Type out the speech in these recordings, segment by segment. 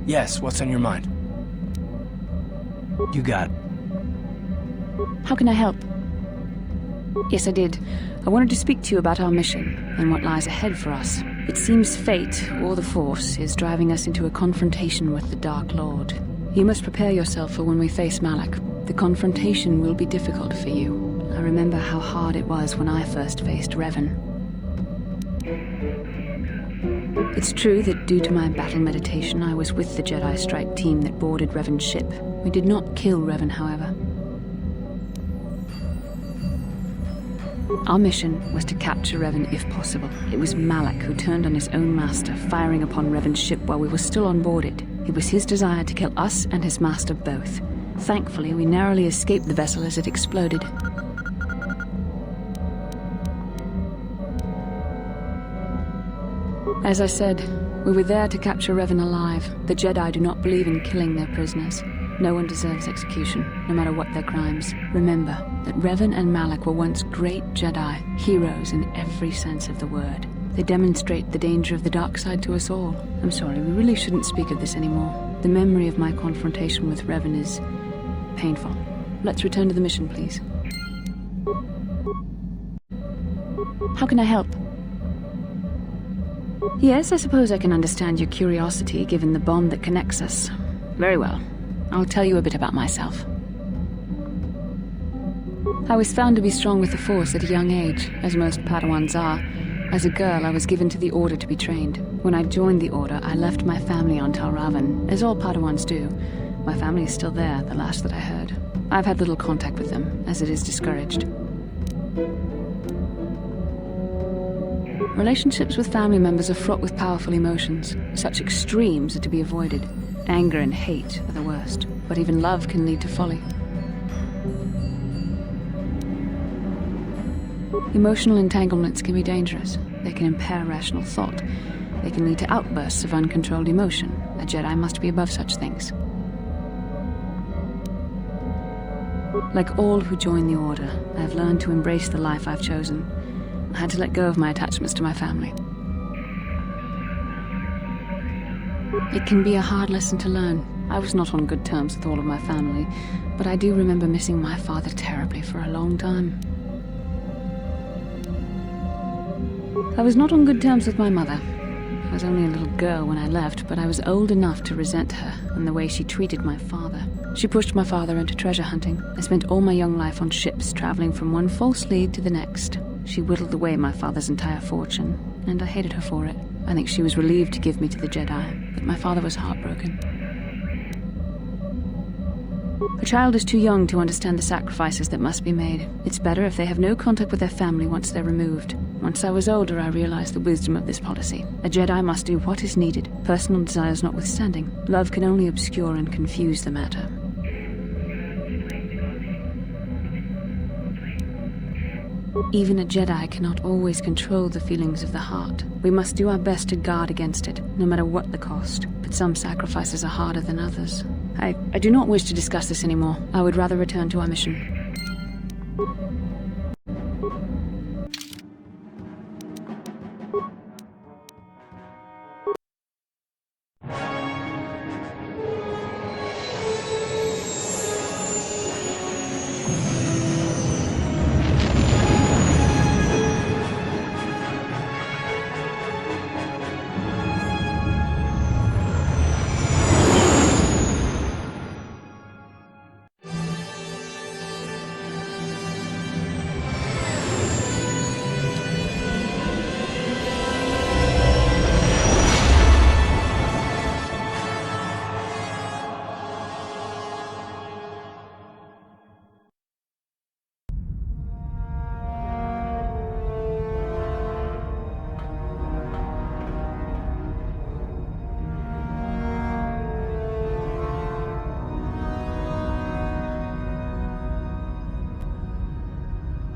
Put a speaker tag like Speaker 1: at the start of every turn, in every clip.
Speaker 1: Yes, what's on your mind? You got it.
Speaker 2: How can I help? Yes, I did. I wanted to speak to you about our mission and what lies ahead for us. It seems fate, or the Force, is driving us into a confrontation with the Dark Lord. You must prepare yourself for when we face Malak. The confrontation will be difficult for you. I remember how hard it was when I first faced Revan. It's true that due to my battle meditation, I was with the Jedi strike team that boarded Revan's ship. We did not kill Revan, however. Our mission was to capture Revan if possible. It was Malak who turned on his own master, firing upon Revan's ship while we were still on board it. It was his desire to kill us and his master both. Thankfully, we narrowly escaped the vessel as it exploded. As I said, we were there to capture Revan alive. The Jedi do not believe in killing their prisoners. No one deserves execution, no matter what their crimes. Remember that Revan and Malak were once great Jedi, heroes in every sense of the word. They demonstrate the danger of the dark side to us all. I'm sorry, we really shouldn't speak of this anymore. The memory of my confrontation with Revan is painful. Let's return to the mission, please. How can I help? Yes, I suppose I can understand your curiosity, given the bond that connects us. Very well. I'll tell you a bit about myself. I was found to be strong with the Force at a young age, as most Padawans are. As a girl, I was given to the Order to be trained. When I joined the Order, I left my family on Tal Ravan, as all Padawans do. My family is still there, the last that I heard. I've had little contact with them, as it is discouraged. Relationships with family members are fraught with powerful emotions. Such extremes are to be avoided. Anger and hate are the worst, but even love can lead to folly. Emotional entanglements can be dangerous. They can impair rational thought. They can lead to outbursts of uncontrolled emotion. A Jedi must be above such things. Like all who join the Order, I have learned to embrace the life I've chosen. I had to let go of my attachments to my family. It can be a hard lesson to learn. I was not on good terms with all of my family, but I do remember missing my father terribly for a long time. I was not on good terms with my mother. I was only a little girl when I left, but I was old enough to resent her and the way she treated my father. She pushed my father into treasure hunting. I spent all my young life on ships, traveling from one false lead to the next. She whittled away my father's entire fortune, and I hated her for it. I think she was relieved to give me to the Jedi, but my father was heartbroken. A child is too young to understand the sacrifices that must be made. It's better if they have no contact with their family once they're removed. Once I was older, I realized the wisdom of this policy. A Jedi must do what is needed, personal desires notwithstanding. Love can only obscure and confuse the matter. Even a Jedi cannot always control the feelings of the heart. We must do our best to guard against it, no matter what the cost. But some sacrifices are harder than others. I do not wish to discuss this anymore. I would rather return to our mission.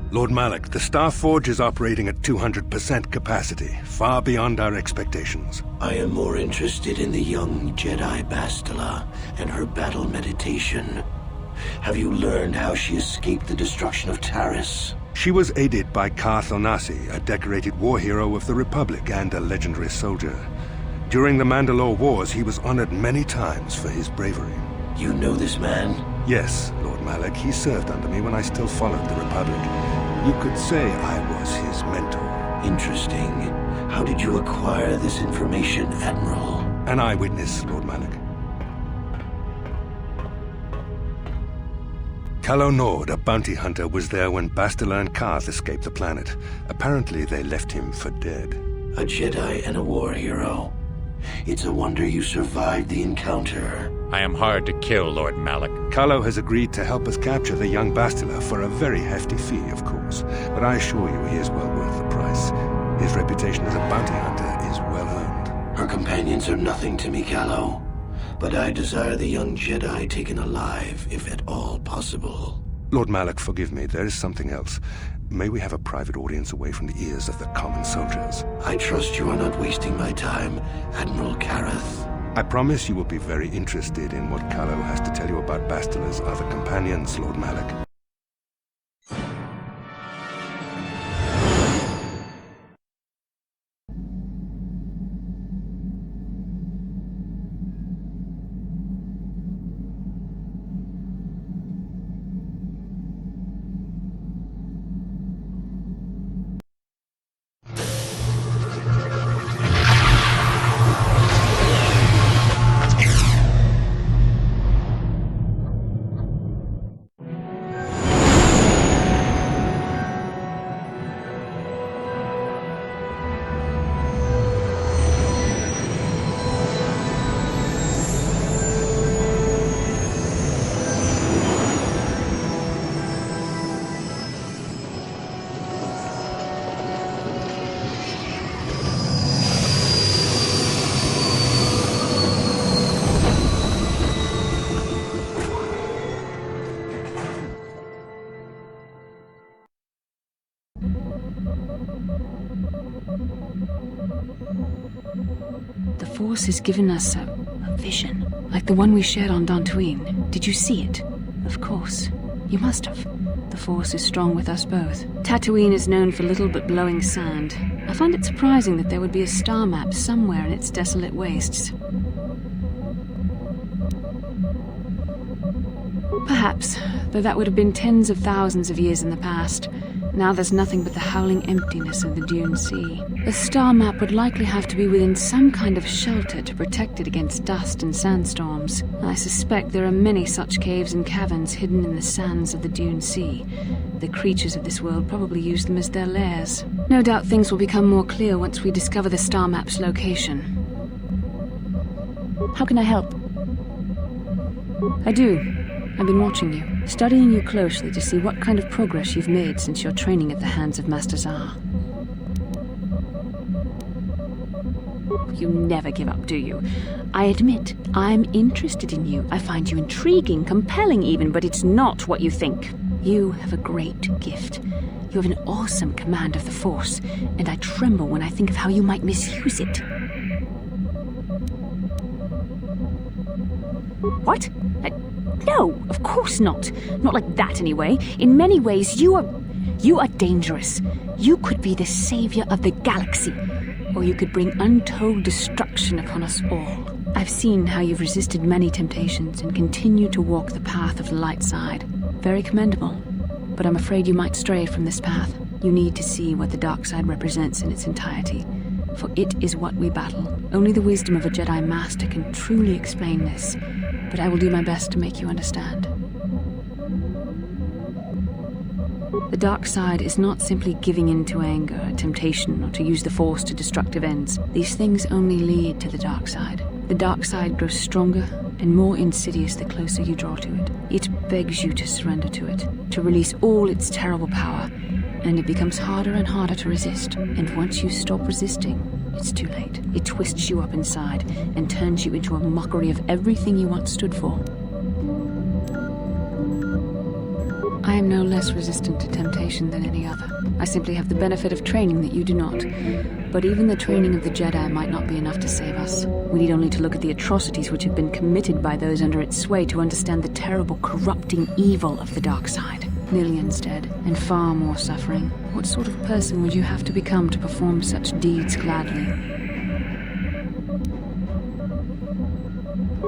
Speaker 3: Lord Malak, the Star Forge is operating at 200% capacity, far beyond our expectations.
Speaker 4: I am more interested in the young Jedi Bastila and her battle meditation. Have you learned how she escaped the destruction of Taris?
Speaker 3: She was aided by Karth Onasi, a decorated war hero of the Republic and a legendary soldier. During the Mandalore Wars, he was honored many times for his bravery.
Speaker 4: You know this man?
Speaker 3: Yes, Lord Malak. He served under me when I still followed the Republic. You could say I was his mentor.
Speaker 4: Interesting. How did you acquire this information, Admiral?
Speaker 3: An eyewitness, Lord Malak. Calo Nord, a bounty hunter, was there when Bastila and Karth escaped the planet. Apparently, they left him for dead.
Speaker 4: A Jedi and a war hero. It's a wonder you survived the encounter.
Speaker 5: I am hard to kill, Lord Malak.
Speaker 3: Calo has agreed to help us capture the young Bastila for a very hefty fee, of course. But I assure you he is well worth the price. His reputation as a bounty hunter is well earned.
Speaker 4: Her companions are nothing to me, Calo. But I desire the young Jedi taken alive, if at all possible.
Speaker 3: Lord Malak, forgive me. There is something else. May we have a private audience away from the ears of the common soldiers?
Speaker 4: I trust you are not wasting my time, Admiral Kareth.
Speaker 3: I promise you will be very interested in what Calo has to tell you about Bastila's other companions, Lord Malak.
Speaker 2: The Force has given us a vision, like the one we shared on Tatooine. Did you see it? Of course. You must have. The Force is strong with us both. Tatooine is known for little but blowing sand. I find it surprising that there would be a star map somewhere in its desolate wastes. Perhaps, though that would have been tens of thousands of years in the past. Now there's nothing but the howling emptiness of the Dune Sea. The star map would likely have to be within some kind of shelter to protect it against dust and sandstorms. I suspect there are many such caves and caverns hidden in the sands of the Dune Sea. The creatures of this world probably use them as their lairs. No doubt things will become more clear once we discover the star map's location. How can I help? I do. I've been watching you, studying you closely to see what kind of progress you've made since your training at the hands of Master Zar. You never give up, do you? I admit, I'm interested in you. I find you intriguing, compelling even, but it's not what you think. You have a great gift. You have an awesome command of the Force, and I tremble when I think of how you might misuse it. What? No, of course not. Not like that, anyway. In many ways, you are dangerous. You could be the savior of the galaxy, or you could bring untold destruction upon us all. I've seen how you've resisted many temptations and continue to walk the path of the light side. Very commendable. But I'm afraid you might stray from this path. You need to see what the dark side represents in its entirety, for it is what we battle. Only the wisdom of a Jedi Master can truly explain this. But I will do my best to make you understand. The dark side is not simply giving in to anger, temptation, or to use the Force to destructive ends. These things only lead to the dark side. The dark side grows stronger and more insidious the closer you draw to it. It begs you to surrender to it, to release all its terrible power, and it becomes harder and harder to resist. And once you stop resisting, it's too late. It twists you up inside and turns you into a mockery of everything you once stood for. I am no less resistant to temptation than any other. I simply have the benefit of training that you do not. But even the training of the Jedi might not be enough to save us. We need only to look at the atrocities which have been committed by those under its sway to understand the terrible, corrupting evil of the dark side. Millions dead, and far more suffering. What sort of person would you have to become to perform such deeds gladly?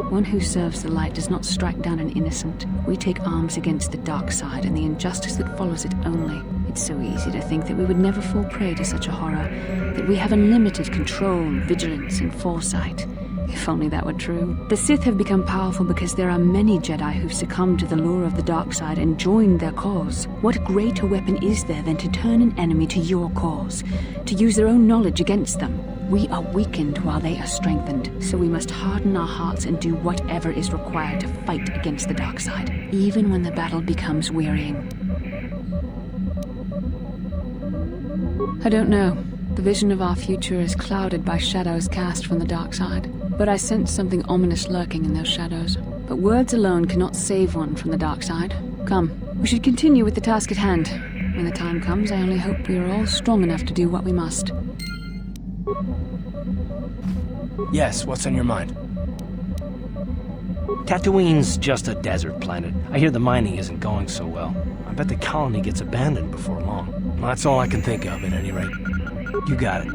Speaker 2: One who serves the light does not strike down an innocent. We take arms against the dark side and the injustice that follows it only. It's so easy to think that we would never fall prey to such a horror, that we have unlimited control, vigilance, and foresight. If only that were true. The Sith have become powerful because there are many Jedi who've succumbed to the lure of the dark side and joined their cause. What greater weapon is there than to turn an enemy to your cause, to use their own knowledge against them? We are weakened while they are strengthened, so we must harden our hearts and do whatever is required to fight against the dark side, even when the battle becomes wearying. I don't know. The vision of our future is clouded by shadows cast from the dark side. But I sense something ominous lurking in those shadows. But words alone cannot save one from the dark side. Come, we should continue with the task at hand. When the time comes, I only hope we are all strong enough to do what we must.
Speaker 1: Yes, what's on your mind?
Speaker 6: Tatooine's just a desert planet. I hear the mining isn't going so well. I bet the colony gets abandoned before long. Well, that's all I can think of, at any rate. You got it.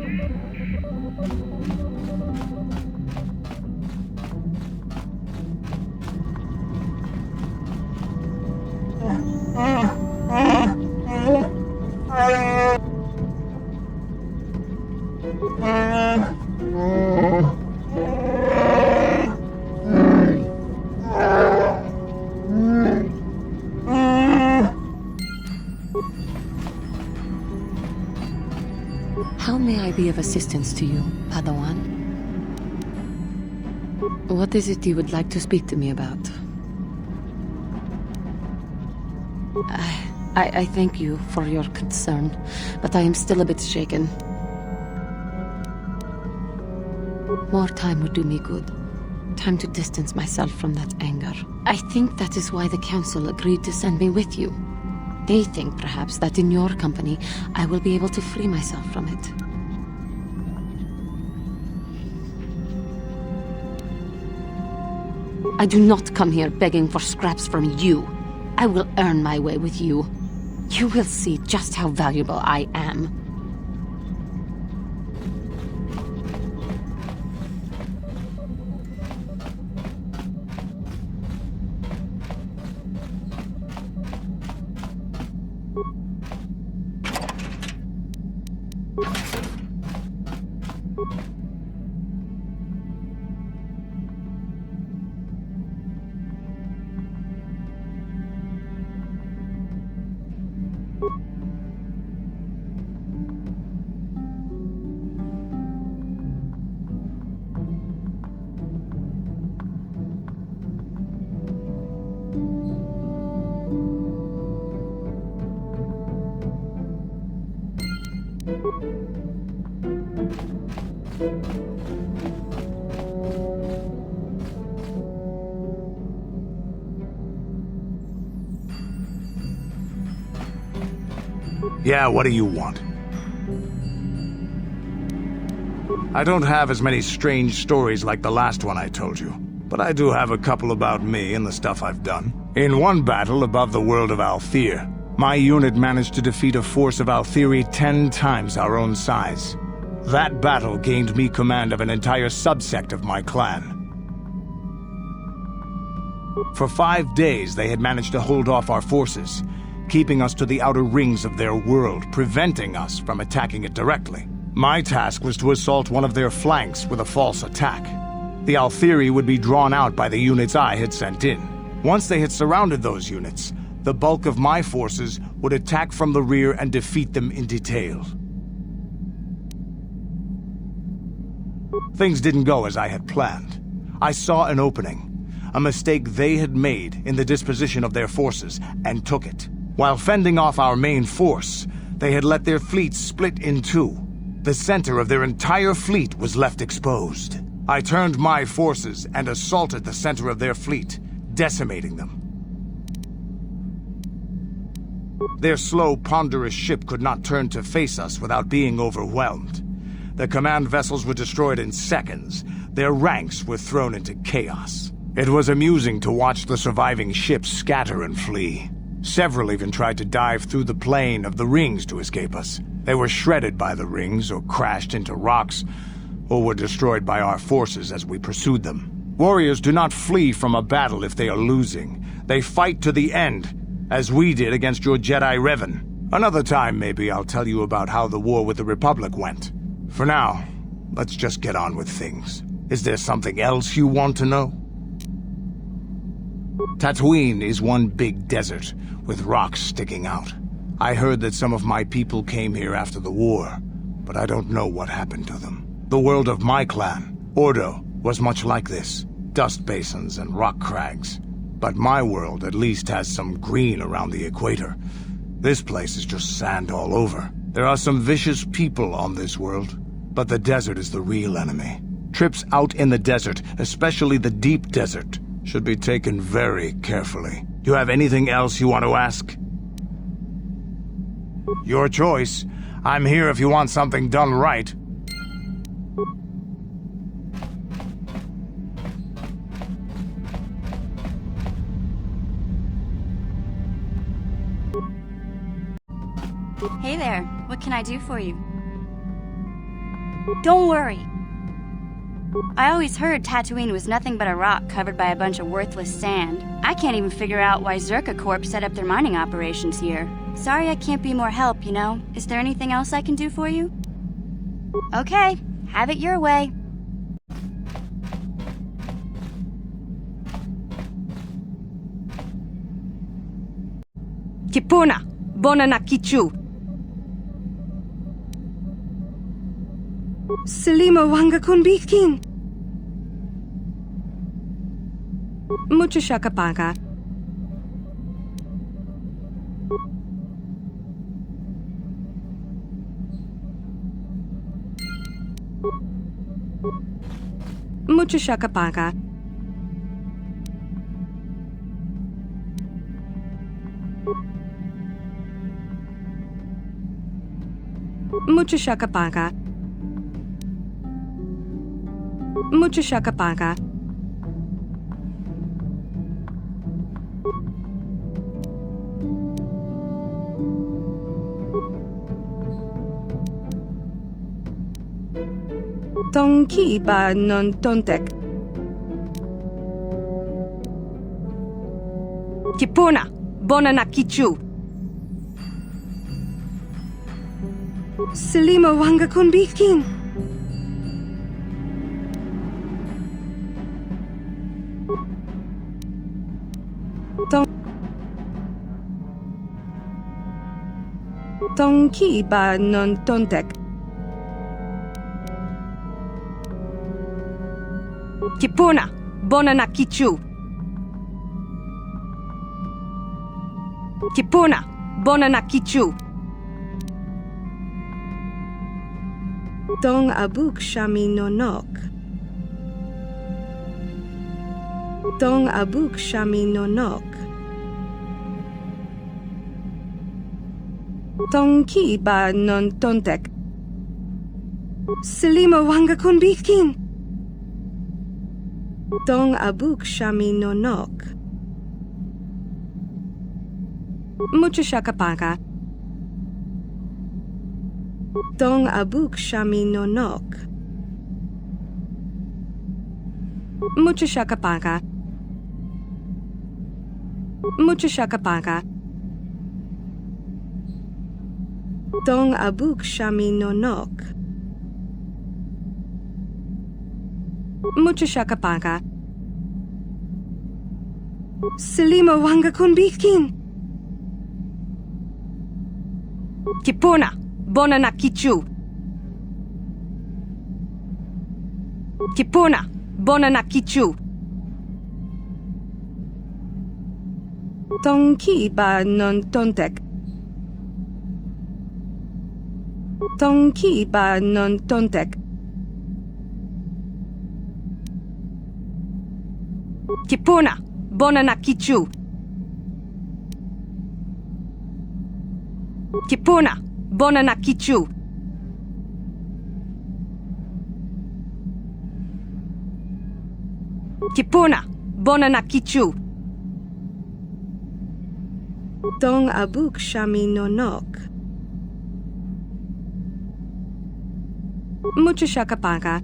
Speaker 7: How may I be of assistance to you, Padawan? What is it you would like to speak to me about? I thank you for your concern, but I am still a bit shaken. More time would do me good. Time to distance myself from that anger. I think that is why the Council agreed to send me with you. They think, perhaps, that in your company, I will be able to free myself from it. I do not come here begging for scraps from you. I will earn my way with you. You will see just how valuable I am.
Speaker 8: Yeah, what do you want? I don't have as many strange stories like the last one I told you, but I do have a couple about me and the stuff I've done. In one battle above the world of Althir, my unit managed to defeat a force of Althiri 10 times our own size. That battle gained me command of an entire subsect of my clan. For 5 days, they had managed to hold off our forces, keeping us to the outer rings of their world, preventing us from attacking it directly. My task was to assault one of their flanks with a false attack. The Althiri would be drawn out by the units I had sent in. Once they had surrounded those units, the bulk of my forces would attack from the rear and defeat them in detail. Things didn't go as I had planned. I saw an opening, a mistake they had made in the disposition of their forces, and took it. While fending off our main force, they had let their fleet split in two. The center of their entire fleet was left exposed. I turned my forces and assaulted the center of their fleet, decimating them. Their slow, ponderous ship could not turn to face us without being overwhelmed. The command vessels were destroyed in seconds. Their ranks were thrown into chaos. It was amusing to watch the surviving ships scatter and flee. Several even tried to dive through the plane of the rings to escape us. They were shredded by the rings, or crashed into rocks, or were destroyed by our forces as we pursued them. Warriors do not flee from a battle if they are losing. They fight to the end, as we did against your Jedi Revan. Another time, maybe, I'll tell you about how the war with the Republic went. For now, let's just get on with things. Is there something else you want to know? Tatooine is one big desert, with rocks sticking out. I heard that some of my people came here after the war, but I don't know what happened to them. The world of my clan, Ordo, was much like this. Dust basins and rock crags. But my world at least has some green around the equator. This place is just sand all over. There are some vicious people on this world, but the desert is the real enemy. Trips out in the desert, especially the deep desert, should be taken very carefully. Do you have anything else you want to ask? Your choice. I'm here if you want something done right.
Speaker 9: Hey there, what can I do for you? Don't worry. I always heard Tatooine was nothing but a rock covered by a bunch of worthless sand. I can't even figure out why Zerka Corp set up their mining operations here. Sorry I can't be more help, you know? Is there anything else I can do for you? Okay, have it your way.
Speaker 10: Kipuna, bona na kichu. Selima wanga kunbikin. Mucho shakapaka. Mucho shakapaka. Mucho shakapaka. Mucho shakapaka. Tonki ba non tontek. Kipuna, bona na kichu. Selima wanga kunbikin. Tonki ba non tontek. Kipuna, bona na kichu. Kipuna, bona na kichu. Tong abuk shami no nok. Tong abuk shami no nok. Tong ki ba non tontek. Selima wanga kunbikin. Tong abuk shami no nok. Mucho shakapaka. Tong abuk shami no nok. Mucho shakapaka. Mucho shakapaka. Tong abuk shami no nok. Mucho shakapaka. Selima wanga kunbikin. Kipuna, bona na kichu. Kipuna, bona na kichu. Tonki ba non tontek. Tonki ba non tontek. Kipuna, bona na kichu. Kipuna, bona na kichu. Kipuna, bona na kichu. Tong abuk shami no nok. Mucho shakapaka.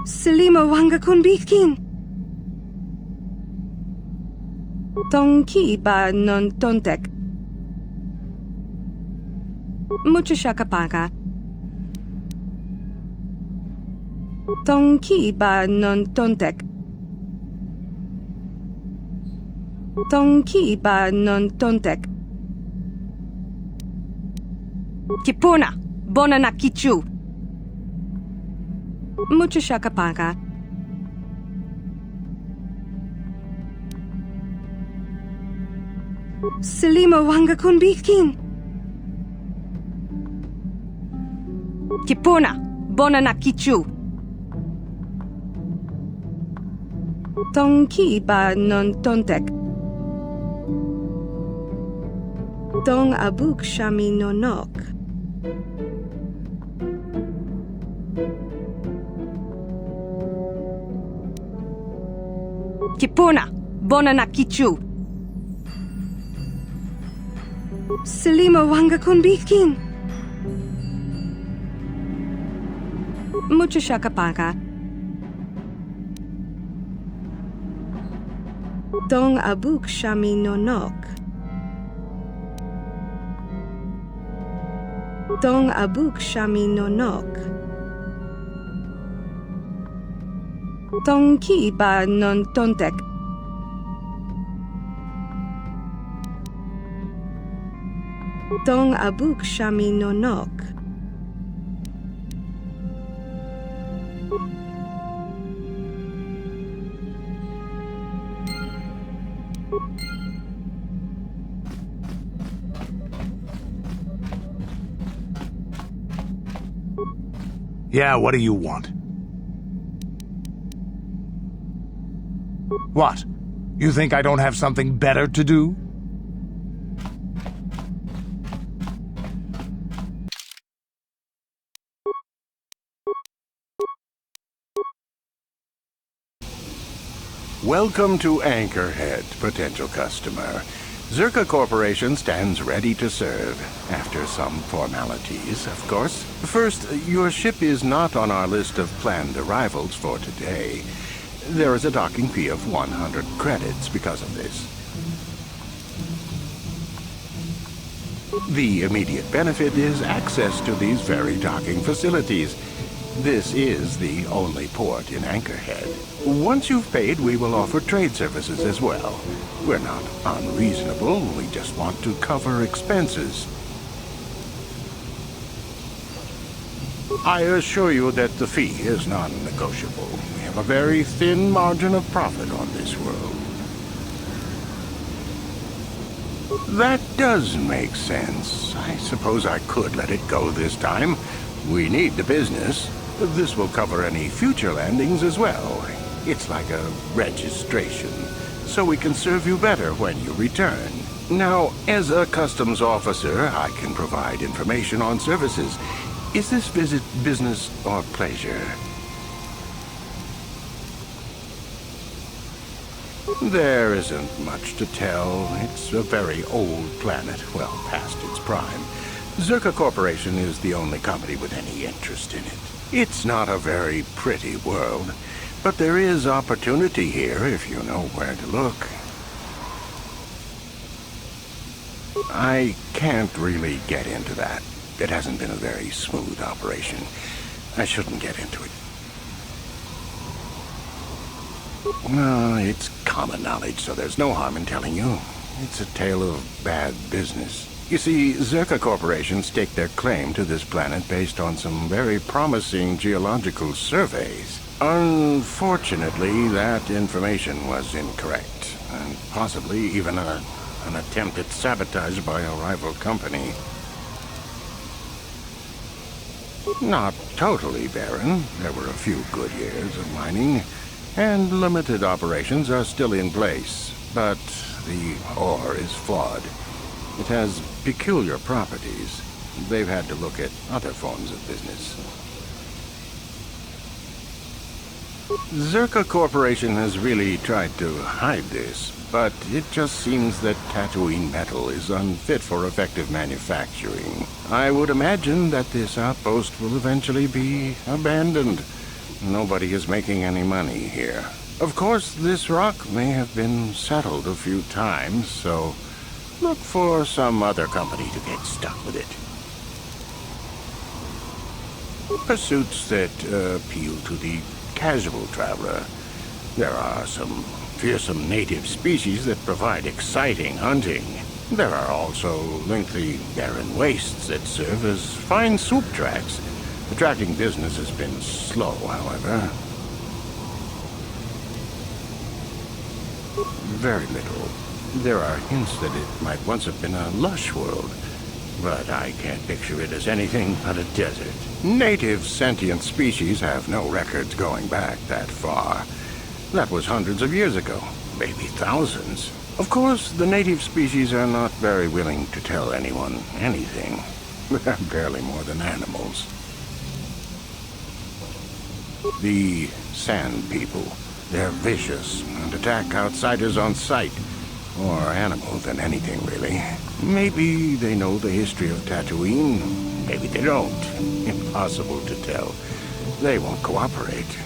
Speaker 10: Selima wanga kun bitkin. Tonki ba non tontek. Mucha shakapaka. Tonki ba non tontek. Tonki ba non tontek. Kipuna, bona na kichu. Mucha shakapaka. Selima wanga kun bitkin. Kipuna, bona na kichu. Tonki ba non tontek. Dong abuk shami nonok. Kipuna, bona na kichu. Selima wanga kun bitkin. Mucha shakapaka. Dong abuk shami nonok. Dong abuk shami nonok. Tonki ba non tontek. Dong abuk shami nonok.
Speaker 8: Yeah, what do you want? What? You think I don't have something better to do?
Speaker 11: Welcome to Anchorhead, potential customer. Zerka Corporation stands ready to serve, after some formalities, of course. First, your ship is not on our list of planned arrivals for today. There is a docking fee of 100 credits because of this. The immediate benefit is access to these very docking facilities. This is the only port in Anchorhead. Once you've paid, we will offer trade services as well. We're not unreasonable, we just want to cover expenses. I assure you that the fee is non-negotiable. We have a very thin margin of profit on this world. That does make sense. I suppose I could let it go this time. We need the business. This will cover any future landings as well. It's like a registration, so we can serve you better when you return. Now, as a customs officer, I can provide information on services. Is this visit business or pleasure? There isn't much to tell. It's a very old planet, well past its prime. Zerka Corporation is the only company with any interest in it. It's not a very pretty world, but there is opportunity here if you know where to look. I can't really get into that. It hasn't been a very smooth operation. I shouldn't get into it. Well, it's common knowledge, so there's no harm in telling you. It's a tale of bad business. You see, Zerka Corporation staked their claim to this planet based on some very promising geological surveys. Unfortunately, that information was incorrect, and possibly even an attempt at sabotage by a rival company. Not totally barren. There were a few good years of mining, and limited operations are still in place, but the ore is flawed. It has peculiar properties. They've had to look at other forms of business. Zerka Corporation has really tried to hide this, but it just seems that Tatooine metal is unfit for effective manufacturing. I would imagine that this outpost will eventually be abandoned. nobody is making any money here. Of course, this rock may have been settled a few times, so look for some other company to get stuck with it. Pursuits that appeal to the casual traveler. There are some fearsome native species that provide exciting hunting. There are also lengthy, barren wastes that serve as fine swoop tracks. Attracting business has been slow, however. Very little. There are hints that it might once have been a lush world, but I can't picture it as anything but a desert. Native sentient species have no records going back that far. That was hundreds of years ago, maybe thousands. Of course, the native species are not very willing to tell anyone anything. They're barely more than animals. The Sand People. They're vicious and attack outsiders on sight. More animal than anything, really. Maybe they know the history of Tatooine. Maybe they don't. Impossible to tell. They won't cooperate.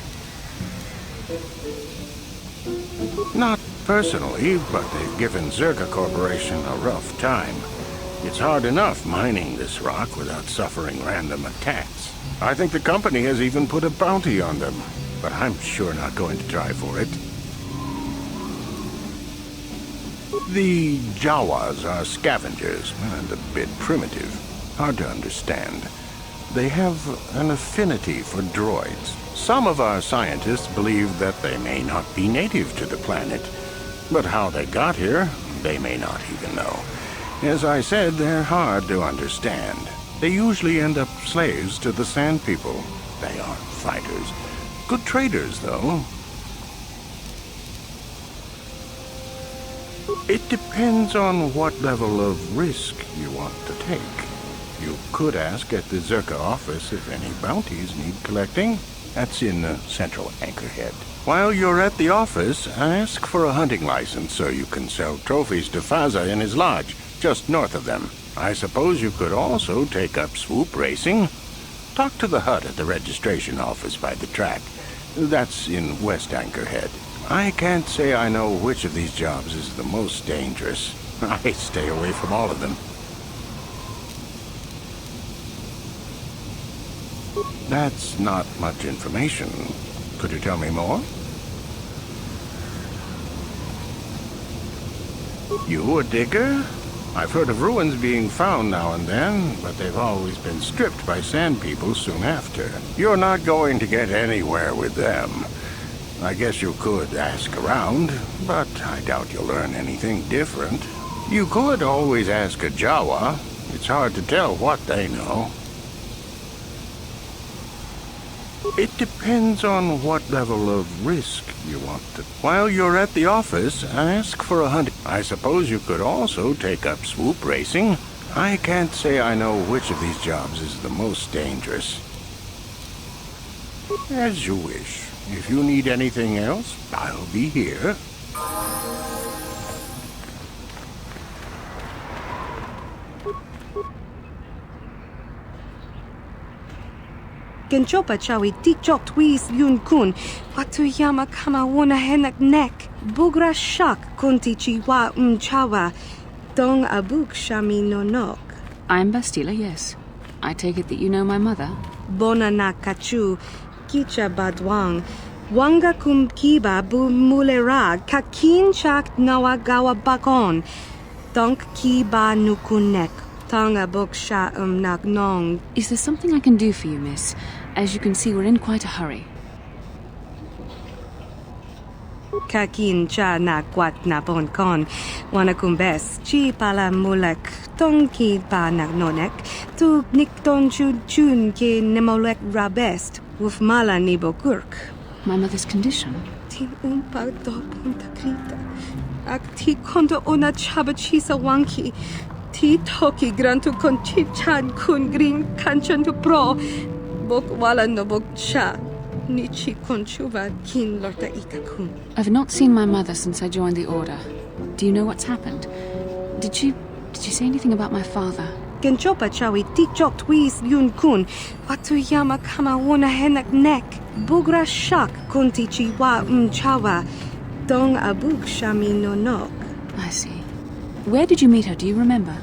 Speaker 11: Not personally, but they've given Zerka Corporation a rough time. It's hard enough mining this rock without suffering random attacks. I think the company has even put a bounty on them, but I'm sure not going to try for it. The Jawas are scavengers, and a bit primitive. Hard to understand. They have an affinity for droids. Some of our scientists believe that they may not be native to the planet, but how they got here, they may not even know. As I said, they're hard to understand. They usually end up slaves to the Sand People. They aren't fighters. Good traders, though. It depends on what level of risk you want to take. You could ask at the Zerka office if any bounties need collecting. That's in the central anchorhead. While you're at the office, ask for a hunting license so you can sell trophies to Faza in his lodge, just north of them. I suppose you could also take up swoop racing. Talk to the hut at the registration office by the track. That's in West Anchorhead. I can't say I know which of these jobs is the most dangerous. I stay away from all of them. That's not much information. Could you tell me more? You a digger? I've heard of ruins being found now and then, but they've always been stripped by Sand People soon after. You're not going to get anywhere with them. I guess you could ask around, but I doubt you'll learn anything different. You could always ask a Jawa. It's hard to tell what they know. It depends on what level of risk you want to. While you're at the office, ask for a hunt. I suppose you could also take up swoop racing. I can't say I know which of these jobs is the most dangerous. As you wish. If you need anything else, I'll be here.
Speaker 10: Genchopa chawi tikchok twis yun kun. Watuyama kama wona henak nek. Bugra shak kunti chiwa chawa. Dong abuk shami nonok.
Speaker 2: I'm Bastila, yes. I take it that you know my mother?
Speaker 10: Bona na kachu. Kicha badwang. Wanga kum kiba bu mulera. Kakin chak nawagawa bakon. Donk kiba nukunek. Tanga buksha nagnong.
Speaker 2: Is there something I can do for you, miss? As you can see, we're in quite a hurry.
Speaker 10: Kakin cha na kwat na bonkon. Wanakumbes. Chi pala mulek. Tonki pa nagnonek. Tu nikton chun ke nemolek rabest. Wuf mala nibokurk.
Speaker 2: My mother's condition?
Speaker 10: Tin umpa do punta krita. Ak ti kondo ona chaba chisa wanki. Ti toki grantu kon chichan kun green kanchan tu pro. Bok wala no bok cha. Nichi konchuva kin lorta ikakun.
Speaker 2: I've not seen my mother since I joined the Order. Do you know what's happened? Did she Did you say anything about my father?
Speaker 10: Genchopa chawi tichok twis yun kun. Watuyama kama wona henak nek. Bugra shak kunti chiwa mchawa. Dong abug shami no nok.
Speaker 2: I see. Where did you meet her? Do you remember?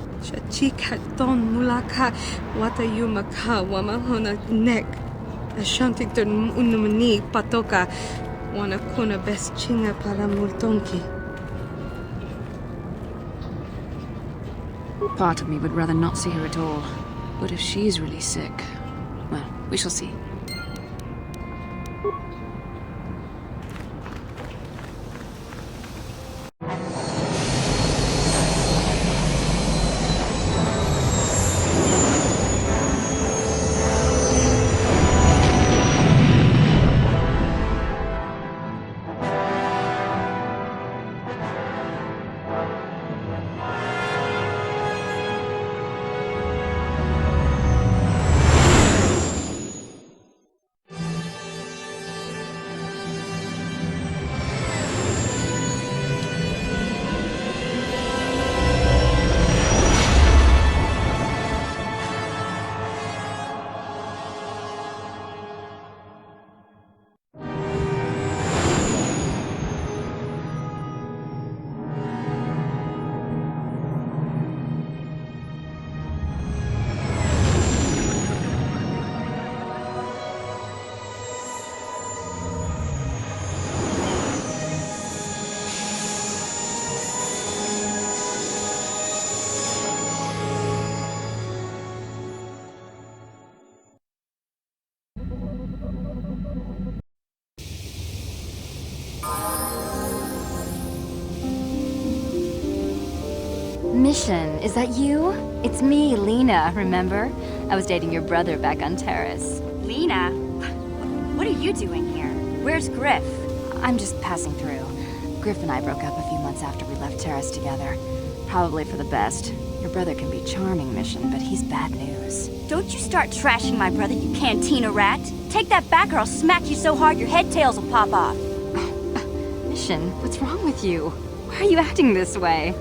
Speaker 10: Chika don mulaka watayuma ka wamahona nek. Ashantington unumani patoka. Wana kuna best chinga para multonki.
Speaker 2: Part of me would rather not see her at all. But if she's really sick, well, we shall see.
Speaker 12: Mission, is that you? It's me, Lena, remember? I was dating your brother back on Terrace.
Speaker 9: Lena? What are you doing here? Where's Griff?
Speaker 12: I'm just passing through. Griff and I broke up a few months after we left Terrace together. Probably for the best. Your brother can be charming, Mission, but he's bad news.
Speaker 9: Don't you start trashing my brother, you cantina rat! Take that back or I'll smack you so hard your head tails will pop off!
Speaker 12: Mission, what's wrong with you? Why are you acting this way?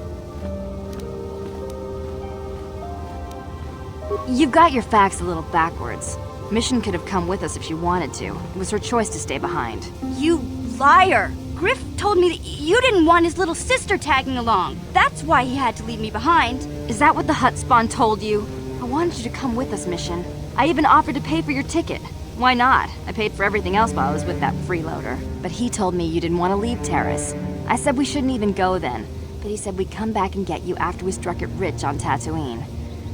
Speaker 12: You've got your facts a little backwards. Mission could have come with us if she wanted to. It was her choice to stay behind.
Speaker 9: You liar! Griff told me that you didn't want his little sister tagging along. That's why he had to leave me behind.
Speaker 12: Is that what the Hutt spawn told you? I wanted you to come with us, Mission. I even offered to pay for your ticket. Why not? I paid for everything else while I was with that freeloader. But he told me you didn't want to leave Terrace. I said we shouldn't even go then. But he said we'd come back and get you after we struck it rich on Tatooine.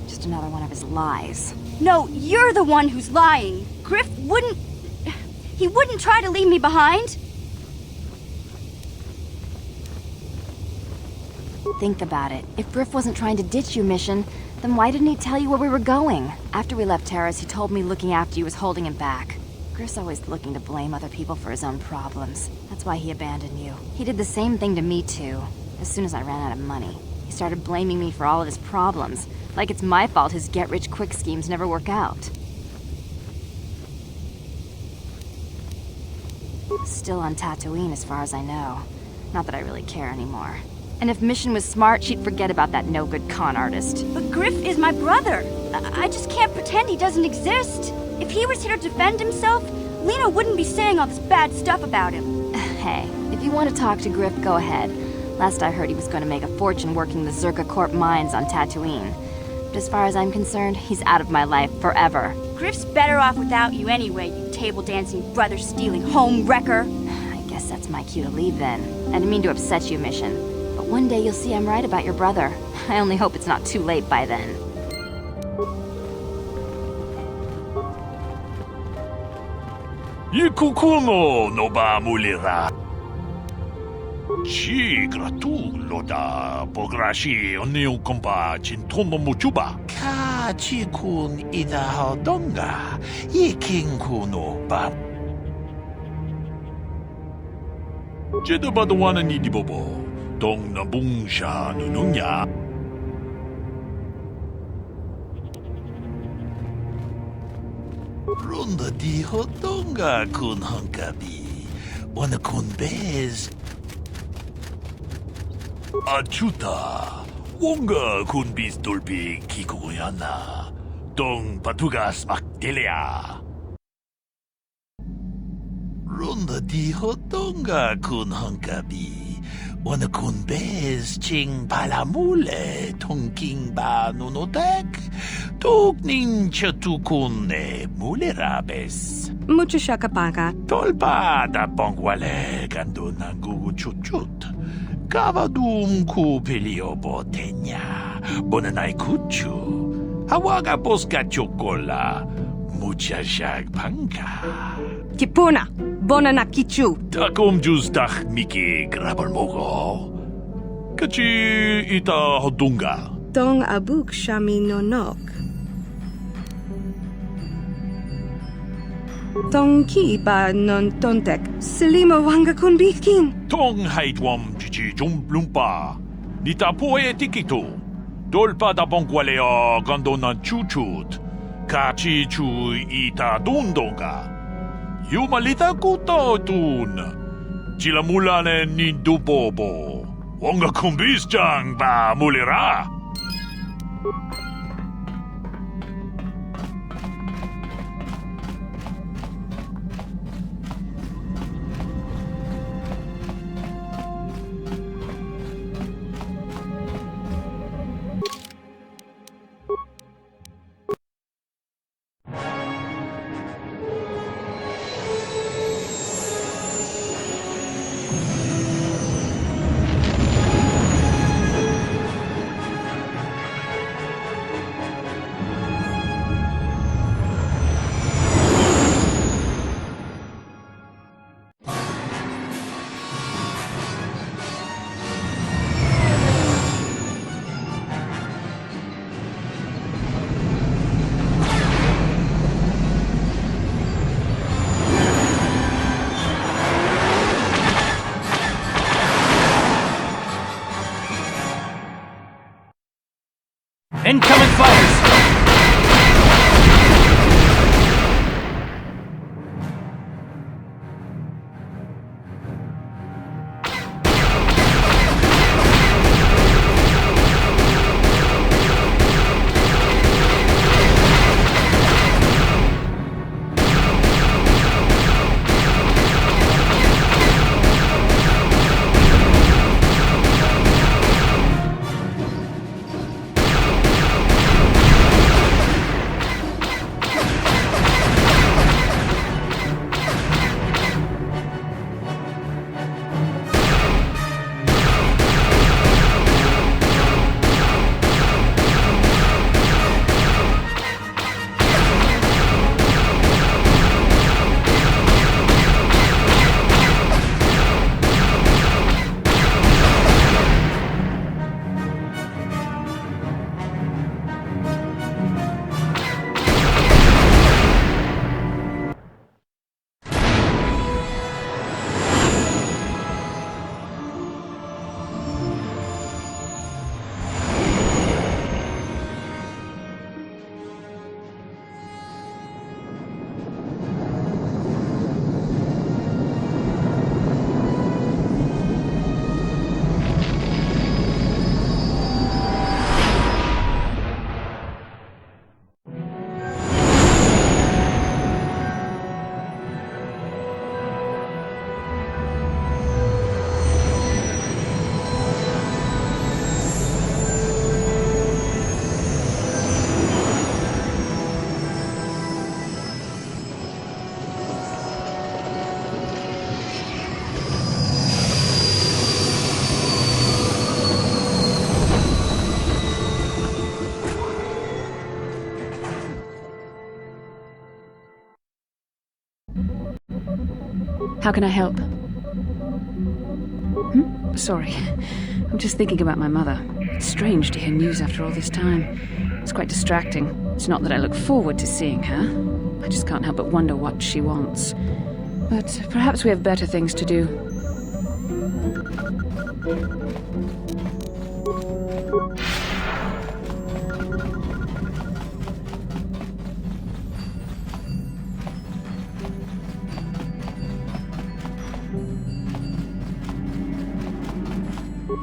Speaker 12: Just another one of his lies.
Speaker 9: No, you're the one who's lying. Griff wouldn't... He wouldn't try to leave me behind.
Speaker 12: Think about it. If Griff wasn't trying to ditch you, Mission, then why didn't he tell you where we were going? After we left Terrace, he told me looking after you was holding him back. Griff's always looking to blame other people for his own problems. That's why he abandoned you. He did the same thing to me, too. As soon as I ran out of money, he started blaming me for all of his problems. Like it's my fault his get-rich-quick schemes never work out. Still on Tatooine, as far as I know. Not that I really care anymore. And if Mission was smart, she'd forget about that no-good con artist.
Speaker 9: But Griff is my brother. I just can't pretend he doesn't exist. If he was here to defend himself, Lena wouldn't be saying all this bad stuff about him.
Speaker 12: Hey, if you want to talk to Griff, go ahead. Last I heard, he was going to make a fortune working the Zerka Corp mines on Tatooine. But as far as I'm concerned, he's out of my life forever.
Speaker 9: Griff's better off without you anyway, you table-dancing, brother-stealing home wrecker.
Speaker 12: I guess that's my cue to leave then. I didn't mean to upset you, Mission. But one day you'll see I'm right about your brother. I only hope it's not too late by then.
Speaker 13: Ikukuno no ba mulira. Chi gratu loda pograshi onio kompa chintono muchuba. Ka chikun ida hodonga. Yikinkuno ba. Jeda badwana ni dibobo. Dong na bungsha nununya. Ronda di hodonga kun hankabi. Wana kun bez. Achuta, Wonga kun bis dolpi kikuyana. Dong patugas makdelia. Ronda di hotonga kun hankabi. Wana kun bez ching palamule tongking ba nunotek. Tugning chatukun mulerabes.
Speaker 10: Mucho shakapaga.
Speaker 13: Tolpa da bongwale gando nangugu chuchut. Kavadum ku pelio botenya. Bonanai kuchu. Hawaga boska chokola. Mucha shag panka.
Speaker 10: Kipuna. Bonana kichu.
Speaker 13: Takum justach miki grabalmogo. Kachi ita hodunga.
Speaker 10: Tong abuk shami nonok. Tong ki ba non tontek. Selima wanga kun bikin.
Speaker 13: Tong haitwam chichi jumplumpa. Nita poe tikitu. Dolpa da bonkwalea gandona chuchut. Kachi chu ita dundonga. Yumalita kuto tun. Chilamulane nindubobo. Wonga kumbis jang ba mulira.
Speaker 6: Incoming fighters!
Speaker 2: How can I help? Sorry. I'm just thinking about my mother. It's strange to hear news after all this time. It's quite distracting. It's not that I look forward to seeing her. I just can't help but wonder what she wants. But perhaps we have better things to do.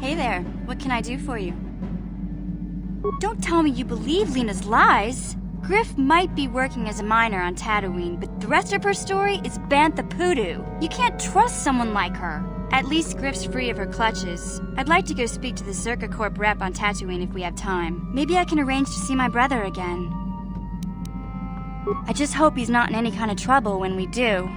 Speaker 9: Hey there, what can I do for you? Don't tell me you believe Lena's lies. Griff might be working as a miner on Tatooine, but the rest of her story is Bantha Poodoo. You can't trust someone like her. At least Griff's free of her clutches. I'd like to go speak to the Zerka Corp rep on Tatooine if we have time. Maybe I can arrange to see my brother again. I just hope he's not in any kind of trouble when we do.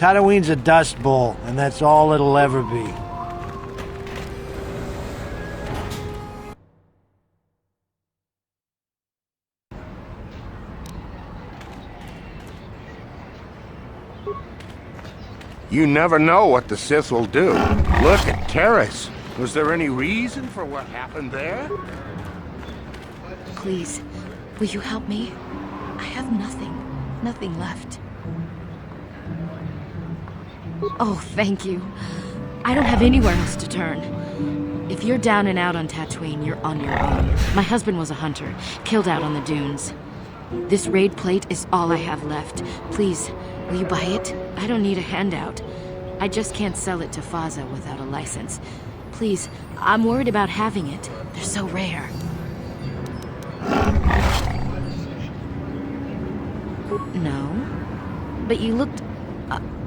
Speaker 14: Tatooine's a dust bowl, and that's all it'll ever be.
Speaker 11: You never know what the Sith will do. Look at Terrace. Was there any reason for what happened there?
Speaker 7: Please, will you help me? I have nothing left. Oh, thank you. I don't have anywhere else to turn. If you're down and out on Tatooine, you're on your own. My husband was a hunter, killed out on the dunes. This raid plate is all I have left. Please, will you buy it? I don't need a handout. I just can't sell it to Faza without a license. Please, I'm worried about having it. They're so rare. No? But you looked...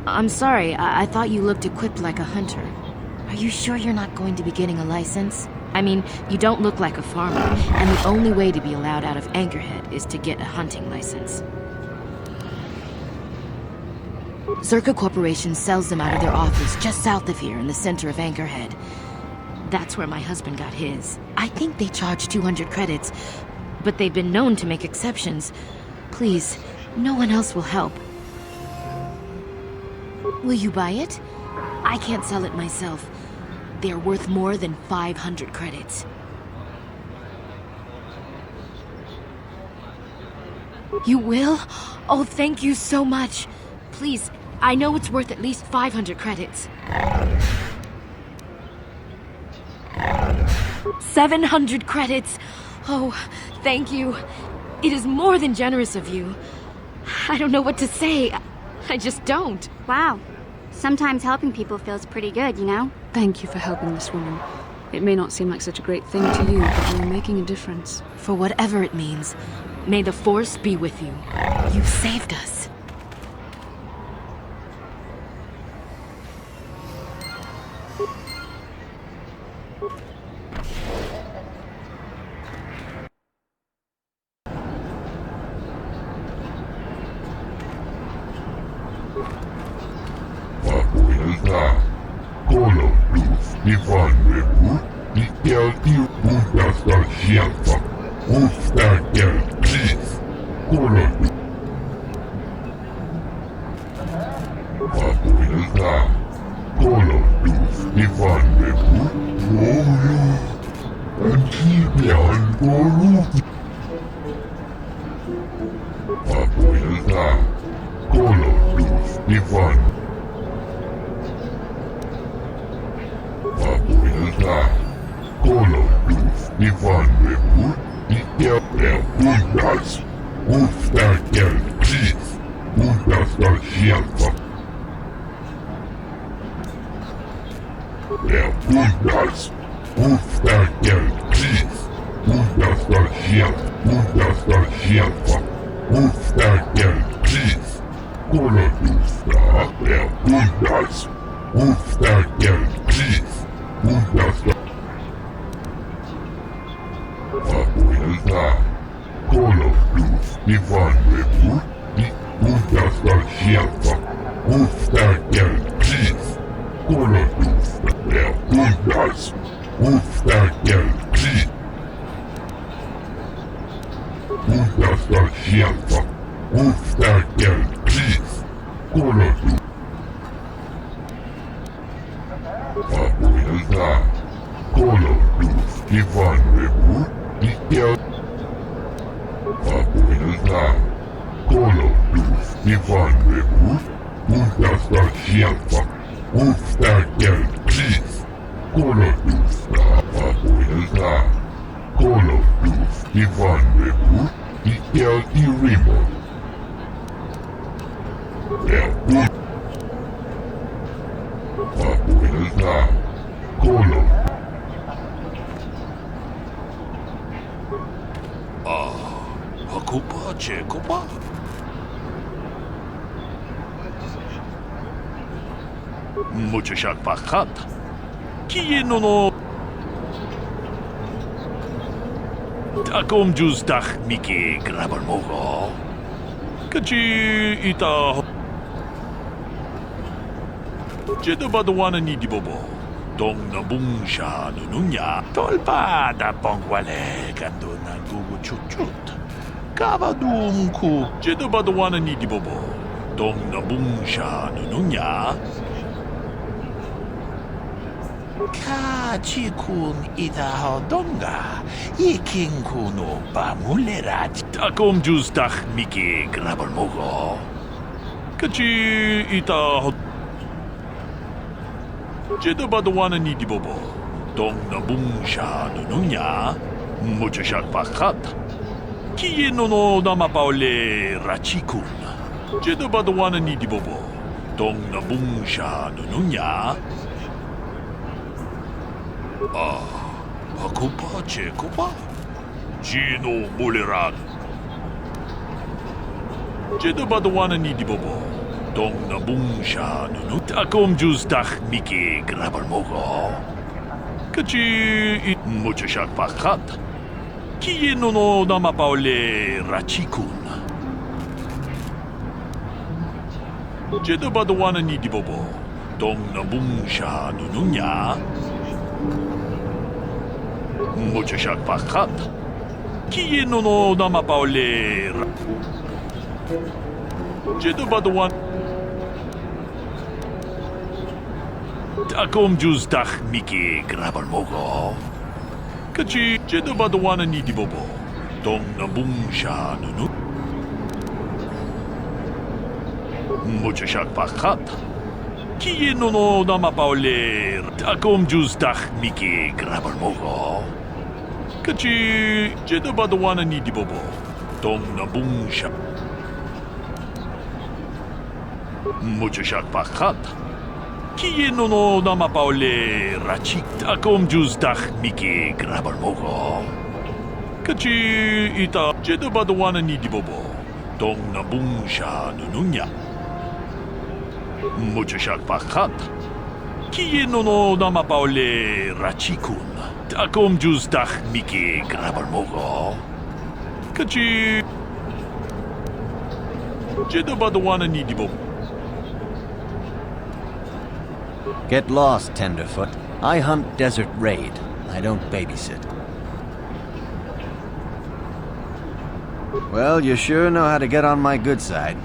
Speaker 7: I'm sorry, I thought you looked equipped like a hunter. Are you sure you're not going to be getting a license? I mean, you don't look like a farmer, and the only way to be allowed out of Anchorhead is to get a hunting license. Zerka Corporation sells them out of their office just south of here in the center of Anchorhead. That's where my husband got his. I think they charge 200 credits, but they've been known to make exceptions. Please, no one else will help. Will you buy it? I can't sell it myself. They're worth more than 500 credits. You will? Oh, thank you so much. Please, I know it's worth at least 500 credits. 700 credits! Oh, thank you. It is more than generous of you. I don't know what to say. I just don't.
Speaker 9: Wow. Sometimes helping people feels pretty good, you know?
Speaker 2: Thank you for helping this woman. It may not seem like such a great thing to you, but you're making a difference.
Speaker 7: For whatever it means, may the Force be with you. You saved us.
Speaker 15: Kolodusta der Bundas. Ufta Gelkis. Bundas. Abuelta. Kolodus Ivan Webu. Bundas Valshielfa. Ufta Gelkis. Kolodusta der Bundas. Ufta Gelkis. Bundas Valshielfa. Ufta Gelkis. Kolodus. Abuelta. Kolodus Ivan Webu. Abuelta. Kolodus Ivan Webu. Bundas Valshielfa. Ufta Gelkis. Kolodus. Abuelta. Kolodus Ivan Webu. Ikel Irimo. Der Abuelta. Kolodus.
Speaker 13: Hakupa, Chekopa. Mucho shakpakat. Kieno no. Takom justach Miki grabar mogo. Kachi ita. Jeda badwana ni dibobo. Dong na bungsha nununya. Tolpa da pongwale kando na gugu chuchut. Kabadum ku. Jeda badwana ni dibobo. Dong na bungsha nununya. Kachikun itahodonga, ikinkuno bamulerat. Takom justach Miki grabar mogo. Kachi itahod. Jeda badwana ni dibobo. Dong na bungsha nununya. Mucho shakpakat. Kieno no namapaole rachikun. Jeda badwana ni dibobo. Dong na bungsha nununya. Hakupa, Chekopa. Gino Mulerat. Jeda badwana ni dibobo. Dong na bungsha nunu. Takom justach Miki grabar mogo. Kachi mucho shakpakat. Kieno no namapaole rachikun. Jeda badwana ni dibobo. Dong na bungsha nununya. Mucho shakpakat. Kieno no namapaole. Jeda badwan. Takom justach Miki grabar mogo. Kachi jeda badwana ni dibobo. Dong na bungsha nunu. Mucho shakpakat. Kieno no namapaole. Takom justach Miki grabar mogo. Kachi jeda badwana ni dibobo. Dong na bungsha. Mucho shakpakat. Kieno no namapaole rachik. Takom justach Miki grabar mogo. Kachi ita jeda badwana ni dibobo. Dong na bungsha nununya. Mucho shakpakat. Kieno no namapaole rachikun. Takom justach Miki grabar mogo. Kachi jeda badwana ni dibobo.
Speaker 16: Get lost, Tenderfoot. I hunt Desert Raid. I don't babysit. Well, you sure know how to get on my good side.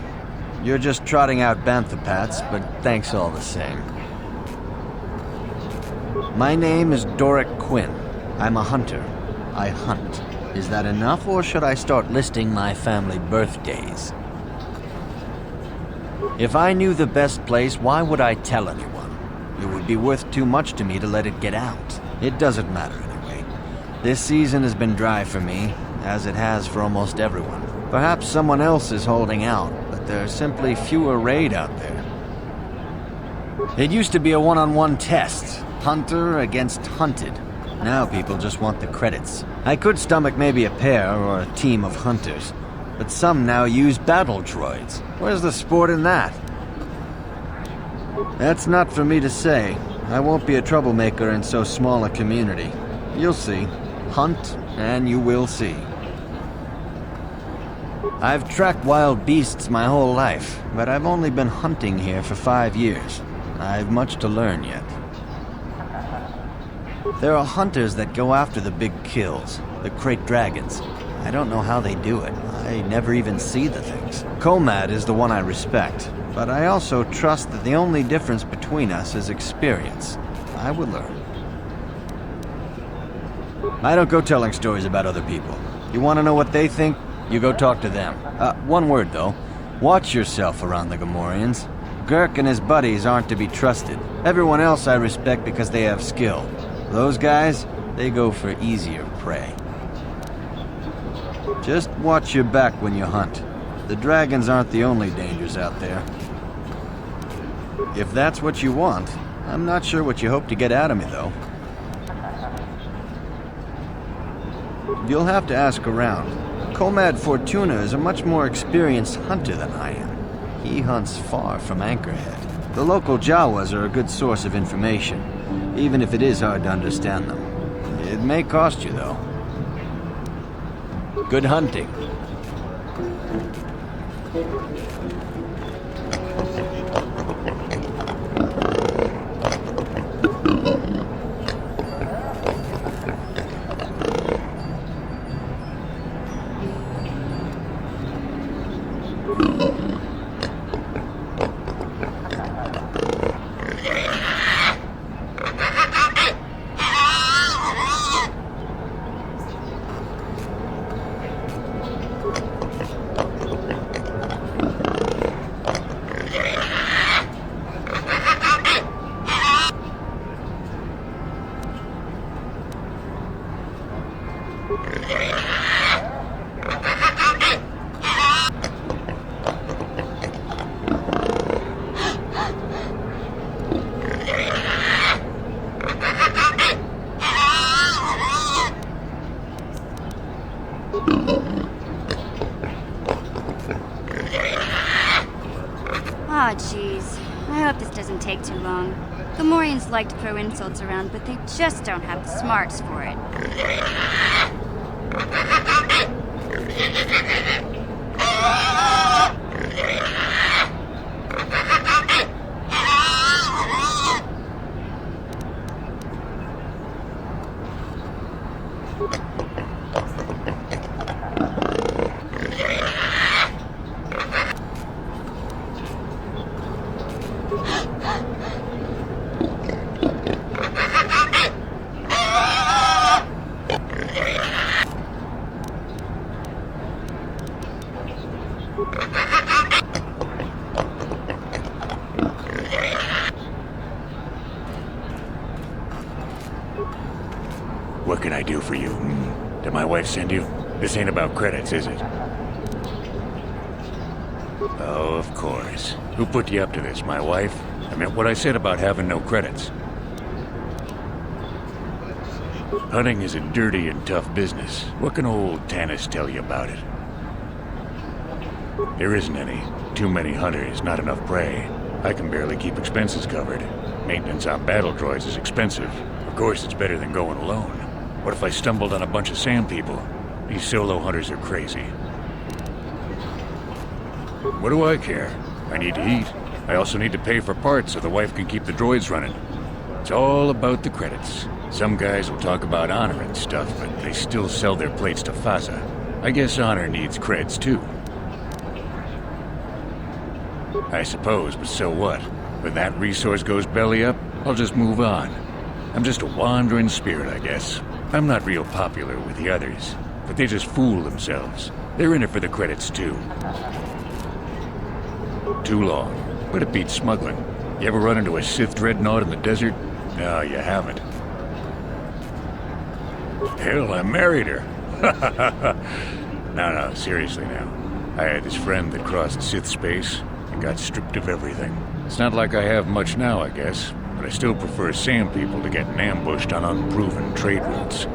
Speaker 16: You're just trotting out banthopats, but thanks all the same. My name is Doric Quinn. I'm a hunter. I hunt. Is that enough, or should I start listing my family birthdays? If I knew the best place, why would I tell anyone? It would be worth too much to me to let it get out. It doesn't matter anyway. This season has been dry for me, as it has for almost everyone. Perhaps someone else is holding out, but there are simply fewer raid out there. It used to be a one-on-one test, hunter against hunted. Now people just want the credits. I could stomach maybe a pair or a team of hunters, But some now use battle droids. Where's the sport in that? That's not for me to say. I won't be a troublemaker in so small a community. You'll see. Hunt, and you will see. I've tracked wild beasts my whole life, but I've only been hunting here for 5 years. I've much to learn yet. There are hunters that go after the big kills, the crate dragons. I don't know how they do it. I never even see the things. Comad is the one I respect, but I also trust that the only difference between us is experience. I will learn. I don't go telling stories about other people. You want to know what they think? You go talk to them. One word, though. Watch yourself around the Gamorreans. Gurk and his buddies aren't to be trusted. Everyone else I respect because they have skill. Those guys, they go for easier prey. Just watch your back when you hunt. The dragons aren't the only dangers out there. If that's what you want, I'm not sure what you hope to get out of me, though. You'll have to ask around. Comad Fortuna is a much more experienced hunter than I am. He hunts far from Anchorhead. The local Jawas are a good source of information, even if it is hard to understand them. It may cost you, though. Good hunting.
Speaker 9: Aw, jeez. I hope this doesn't take too long. Gamorreans like to throw insults around, but they just don't have the smarts for it.
Speaker 13: What can I do for you? Did my wife send you? This ain't about credits, is it? Oh, of course. Who put you up to this, my wife? I meant what I said about having no credits. Hunting is a dirty and tough business. What can old Tanis tell you about it? There isn't any. Too many hunters, not enough prey. I can barely keep expenses covered. Maintenance on battle droids is expensive. Of course, it's better than going alone. What if I stumbled on a bunch of sand people? These solo hunters are crazy. What do I care? I need to eat. I also need to pay for parts so the wife can keep the droids running. It's all about the credits. Some guys will talk about honor and stuff, but they still sell their plates to Faza. I guess honor needs creds too. I suppose, but so what? When that resource goes belly up, I'll just move on. I'm just a wandering spirit, I guess. I'm not real popular with the others, but they just fool themselves. They're in it for the credits too. Too long, but it beats smuggling. You ever run into a Sith dreadnought in the desert? No, you haven't. Hell, I married her. No, seriously now. I had this friend that crossed Sith space and got stripped of everything. It's not like I have much now, I guess, but I still prefer sand people to getting ambushed on unproven trade routes.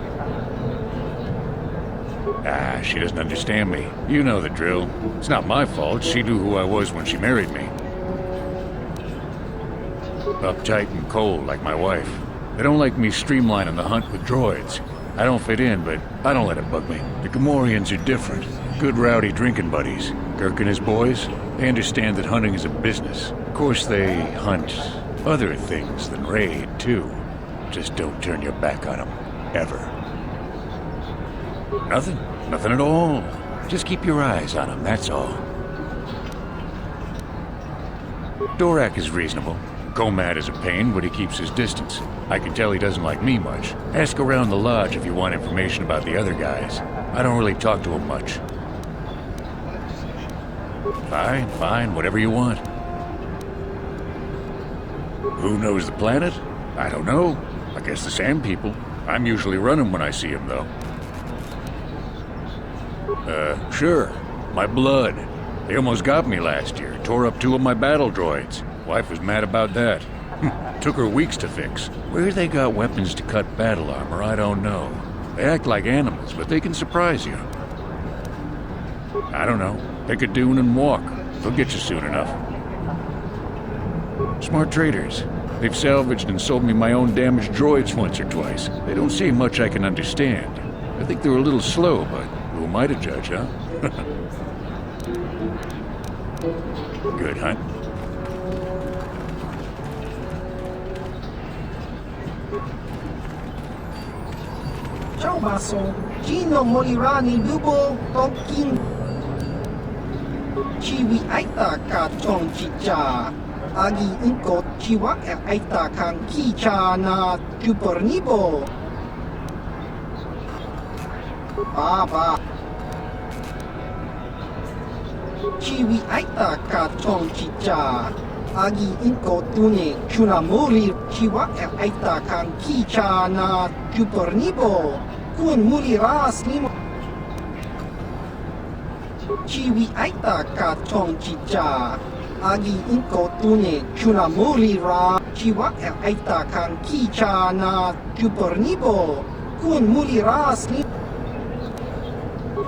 Speaker 5: Ah, she doesn't understand me. You know the drill. It's not my fault. She knew who I was when she married me. Uptight and cold, like my wife. They don't like me streamlining the hunt with droids. I don't fit in, but I don't let it bug me. The Gamorreans are different. Good rowdy drinking buddies. Kirk and his boys, they understand that hunting is a business. Of course, they hunt other things than raid, too. Just don't turn your back on them. Ever. Nothing. Nothing at all. Just keep your eyes on them, that's all. Dorak is reasonable. Gomad is a pain, but he keeps his distance. I can tell he doesn't like me much. Ask around the lodge if you want information about the other guys. I don't really talk to them much. Fine, whatever you want. Who knows the planet? I don't know. I guess the Sand People. I'm usually running when I see them, though. Sure. My blood. They almost got me last year. Tore up 2 of my battle droids. Wife was mad about that. Took her weeks to fix. Where they got weapons to cut battle armor, I don't know. They act like animals, but they can surprise you. I don't know. Pick a dune and walk. They'll get you soon enough. Smart traders. They've salvaged and sold me my own damaged droids once or twice. They don't say much I can understand. I think they're a little slow, but who am I to judge, huh? Good hunt.
Speaker 17: Ciao basso, Gino Molirani Lubo Tonkin Chiwi Aita Ka Chong Chicha Agi Inko Chiwa Aita Kang Kicha Na Chupornibo Baba Chiwi Aita Ka Chong Chicha Agi Inko Tune Chunamuri Chiwa Aita Kang Kicha Na Chupornibo Kun Muri Ras Nimo Chiwi Aita Ka Chong Chicha Agi Inko Tune Chunamuri Ra Chiwa Aita Kang Kicha Na Chupornibo Kun Muri Ras Nimo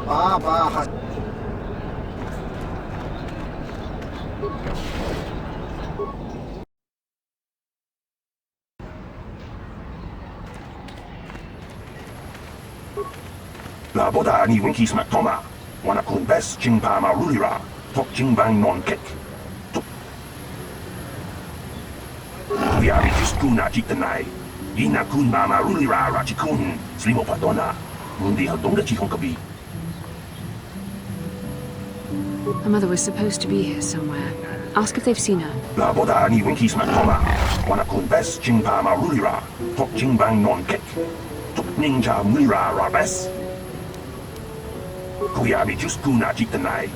Speaker 17: Baba
Speaker 18: La boda ni winkis matoma. Wana kun bes chingpa marulira. Tok chingbang non kek. Kuyabi jiskuna chiktanai. Ina kun ma marulira rachikun. Slimo padona. Mundi hadonga chihonkabi.
Speaker 2: Her mother was supposed to be here somewhere. Ask if they've seen her.
Speaker 18: La boda ni winkis matoma. Wana kun bes chingpa marulira. Tok chingbang non kek. Tok ninja mulira rabes. Kuyabi juskuna chiktanai.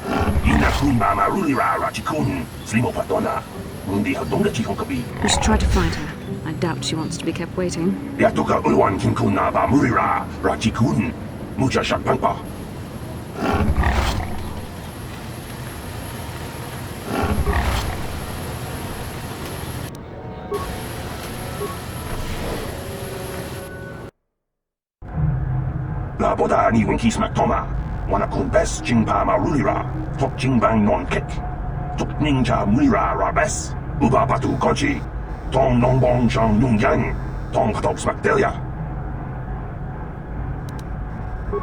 Speaker 18: Ina kun mama rulira rachikun. Slimo patona. Mundi hadonga chihonkabi.
Speaker 2: We should try to find her. I doubt she wants to be kept waiting.
Speaker 18: Yatuka ulwan kinkuna ba murira rachikun. Mucha shakpangpa. La boda ni winkis matoma. Wana kun bes chingpa marulira. Tok chingbang non kek. Tok ninja mulira rabes. Uba patu kochi. Tong nongbong shang nungyan. Tong katok smakdelia.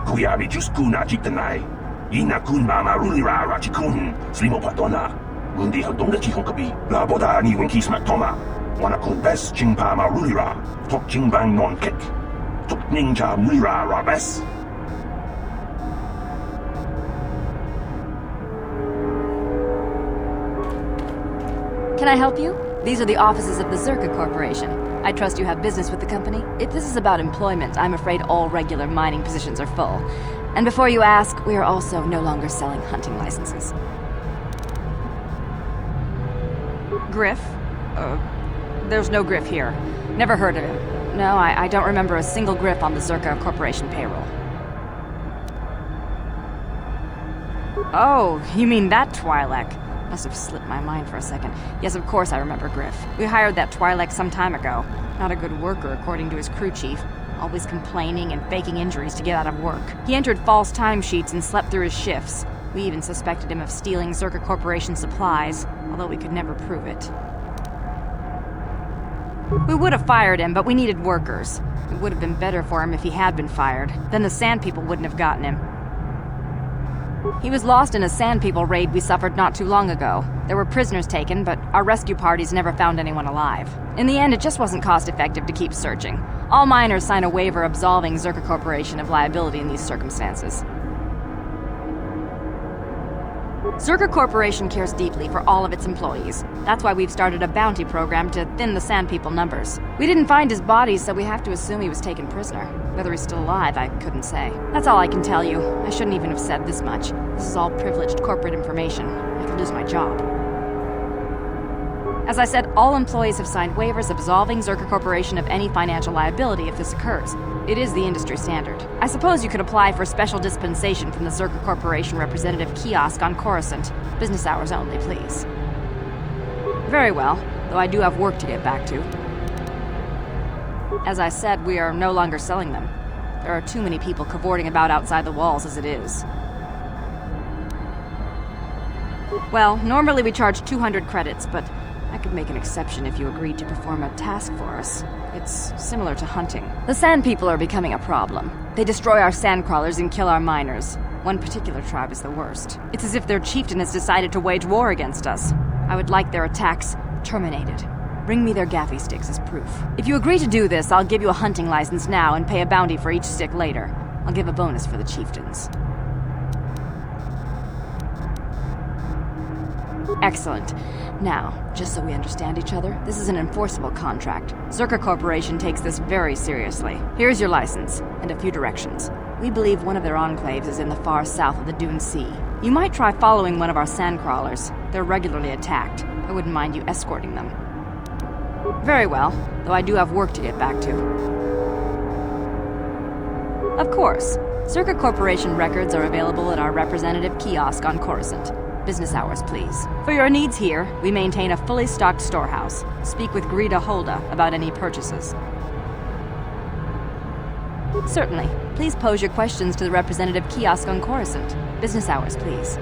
Speaker 18: Kuyabi juskuna chiktanai. Ina kun mama rulira rachikun. Slimo patona. Mundi hadonga chihonkabi. La boda ni winkis matoma. Wana kun bes chingpa marulira. Tok chingbang non kek. Tok ninja mulira rabes.
Speaker 12: Can I help you? These are the offices of the Zerka Corporation. I trust you have business with the company. If this is about employment, I'm afraid all regular mining positions are full. And before you ask, we are also no longer selling hunting licenses. Griff? There's no Griff here. Never heard of him. No, I don't remember a single Griff on the Zerka Corporation payroll. Oh, you mean that Twi'lek? Must have slipped my mind for a second. Yes, of course I remember Griff. We hired that Twi'lek some time ago. Not a good worker, according to his crew chief. always complaining and faking injuries to get out of work. He entered false timesheets and slept through his shifts. We even suspected him of stealing Zerka Corporation supplies, although we could never prove it. We would have fired him, but we needed workers. It would have been better for him if he had been fired. Then the Sand People wouldn't have gotten him. He was lost in a Sand People raid we suffered not too long ago. There were prisoners taken, but our rescue parties never found anyone alive. In the end, it just wasn't cost-effective to keep searching. All miners sign a waiver absolving Zerka Corporation of liability in these circumstances. Zerka Corporation cares deeply for all of its employees. That's why we've started a bounty program to thin the Sand People numbers. We didn't find his body, so we have to assume he was taken prisoner. Whether he's still alive, I couldn't say. That's all I can tell you. I shouldn't even have said this much. This is all privileged corporate information. I could lose my job. As I said, all employees have signed waivers absolving Zerka Corporation of any financial liability if this occurs. It is the industry standard. I suppose you could apply for special dispensation from the Zerka Corporation representative kiosk on Coruscant. Business hours only, please. Very well, though I do have work to get back to. As I said, we are no longer selling them. There are too many people cavorting about outside the walls as it is. Well, normally we charge 200 credits, but I could make an exception if you agreed to perform a task for us. It's similar to hunting. The Sand People are becoming a problem. They destroy our sandcrawlers and kill our miners. One particular tribe is the worst. It's as if their chieftain has decided to wage war against us. I would like their attacks terminated. Bring me their gaffy sticks as proof. If you agree to do this, I'll give you a hunting license now and pay a bounty for each stick later. I'll give a bonus for the chieftains. Excellent. Now, just so we understand each other, this is an enforceable contract. Zerka Corporation takes this very seriously. Here's your license, and a few directions. We believe one of their enclaves is in the far south of the Dune Sea. You might try following one of our sandcrawlers. They're regularly attacked. I wouldn't mind you escorting them. Very well, though I do have work to get back to. Of course. Zerka Corporation records are available at our representative kiosk on Coruscant. Business hours, please. For your needs here, we maintain a fully stocked storehouse. Speak with Greta Holda about any purchases. Certainly. Please pose your questions to the representative kiosk on Coruscant. Business hours, please.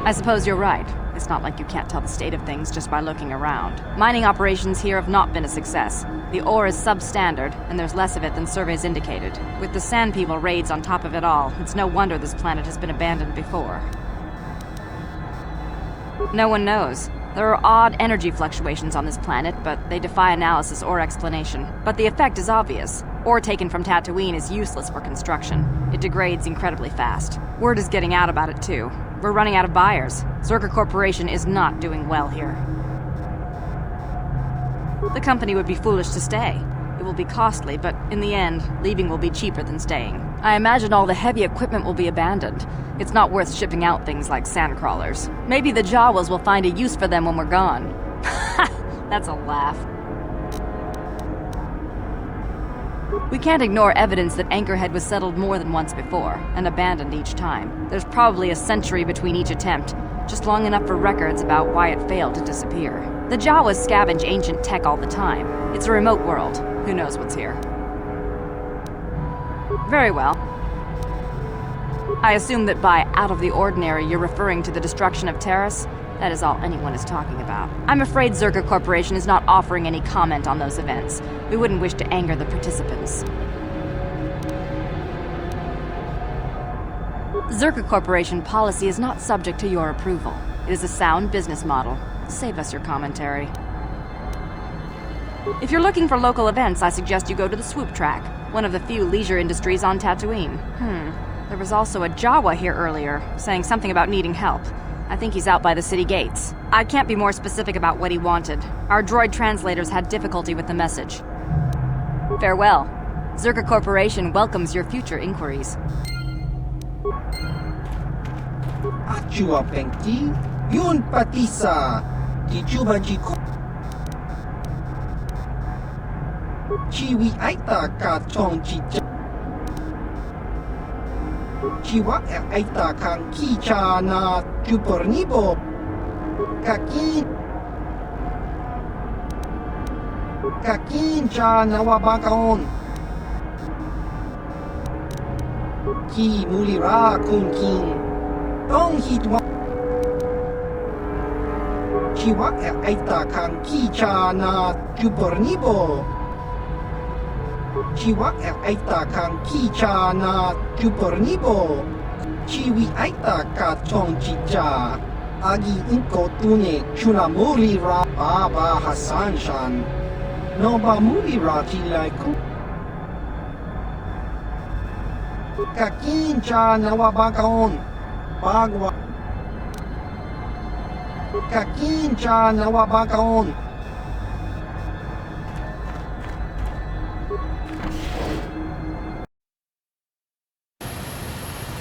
Speaker 12: I suppose you're right. It's not like you can't tell the state of things just by looking around. Mining operations here have not been a success. The ore is substandard, and there's less of it than surveys indicated. With the Sand People raids on top of it all, it's no wonder this planet has been abandoned before. No one knows. There are odd energy fluctuations on this planet, but they defy analysis or explanation. But the effect is obvious. Ore taken from Tatooine is useless for construction. It degrades incredibly fast. Word is getting out about it, too. We're running out of buyers. Zerka Corporation is not doing well here. The company would be foolish to stay. It will be costly, but in the end, leaving will be cheaper than staying. I imagine all the heavy equipment will be abandoned. It's not worth shipping out things like sandcrawlers. Maybe the Jawas will find a use for them when we're gone. That's a laugh. We can't ignore evidence that Anchorhead was settled more than once before, and abandoned each time. There's probably a century between each attempt, just long enough for records about why it failed to disappear. The Jawas scavenge ancient tech all the time. It's a remote world. Who knows what's here? Very well. I assume that by out of the ordinary you're referring to the destruction of Terrace? That is all anyone is talking about. I'm afraid Zerka Corporation is not offering any comment on those events. We wouldn't wish to anger the participants. Zerka Corporation policy is not subject to your approval. It is a sound business model. Save us your commentary. If you're looking for local events, I suggest you go to the Swoop Track, one of the few leisure industries on Tatooine. There was also a Jawa here earlier, saying something about needing help. I think he's out by the city gates. I can't be more specific about what he wanted. Our droid translators had difficulty with the message. Farewell. Zerka Corporation welcomes your future inquiries.
Speaker 17: Achua Pengti, Yun Patisa, Tijubaji Chiwi Aita Ka Chong Chicha Chiwa Aita Kang Kicha Na Chupornibo Kaki Kakincha nawabakaon. Ki mulira kunkin. Dong hitwa. Chiwak aita kan kicha na jupornibo. Chiwak aita kan kicha na jupornibo. Chiwi aita ka tong chicha. Agi inko tune chunamuri ra baba Hassan shan. No ba muri ra tilai ku. Kakincha nawabakaon. Bagwa. Kakincha nawabakaon.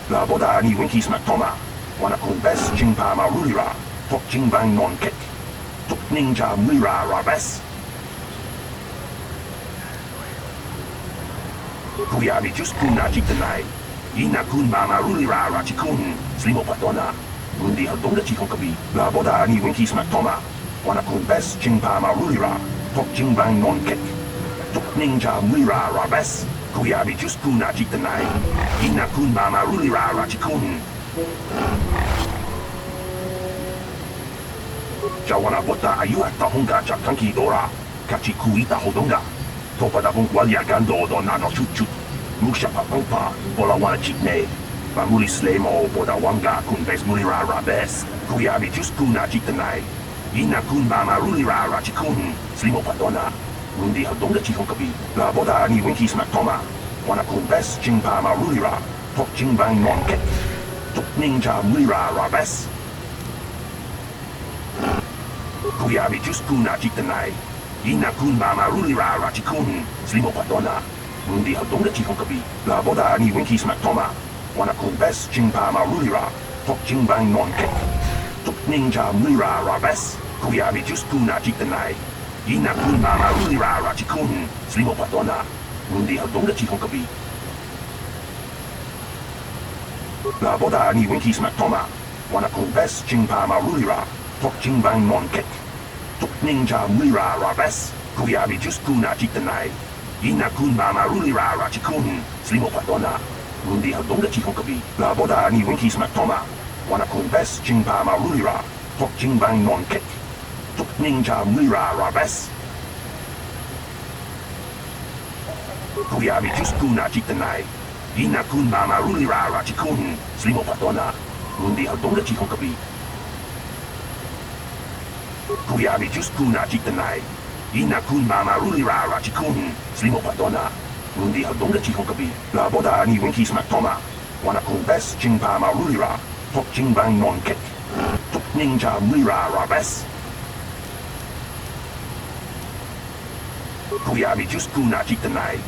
Speaker 18: La boda ni winki smak toma. Wana kun bes jingpa marulira. Tok jingbang non kek. Tok ninja mira rabes. Kuyabi just kuna jitanai. Ina kun marulira rachikun. Slimo patona. Mundi hadonga chikon kabi. La boda ni winki smak toma. Wana kun bes jingpa marulira. Tok jingbang non kek. Tok ninja mira rabes. Kuyabi just kuna jitanai. Ina kun marulira rachikun. Jawana bota ayu at tahunga chakanki dora. Kachi kuita hodonga. Topa da bungwalia gando do nano chuchut. Musha papampa, bola wana chikne. Bamuli slemo boda wanga kun bes mulira rabes. Kuyabi just kuna jitanai. Ina kun marulira rachikun. Slimo patona. Mundi hadonga chikon kabi. La boda ni winki smak toma. Wana kun bes jingpa marulira. Tok jingbang non kek. Tok ninja mira rabes. Kuyabi just kuna jitanai. Ina kun marulira rachikun. Slimo patona. Mundi hadonga chikon kabi. La boda ni winki smak toma. Wana kun bes jingpa marulira. Tok jingbang non kek. Tok ninja mira rabes. Kuyabi just kuna jitanai. Ina kun marulira rachikun. Slimo patona. Mundi hadonga chikon kabi. La boda ni winki smak toma. Wana kun bes jingpa marulira. Tok jingbang non kek. Tok ninja mira rabes. Kuyabi just kuna jitanai. Ina kun marulira rachikun. Slimo patona. Mundi hadonga chikon kabi. La boda ni winki smak toma. Wana kun bes jingpa marulira. Tok jingbang non kek. Tok ninja mira rabes. Kuyabi just kuna jitanai. Ina kun marulira rachikun. Slimo patona. Mundi hadonga chikon kabi. Kuyabi just kuna jitanai. Ina kun marulira rachikun. Slimo patona. Mundi hadonga chikon kabi. La boda ni winki smak toma. Wana kun bes jingpa marulira. Tok jingbang non kek. Tok ninja mira rabes. Kuyabi just kuna jitanai.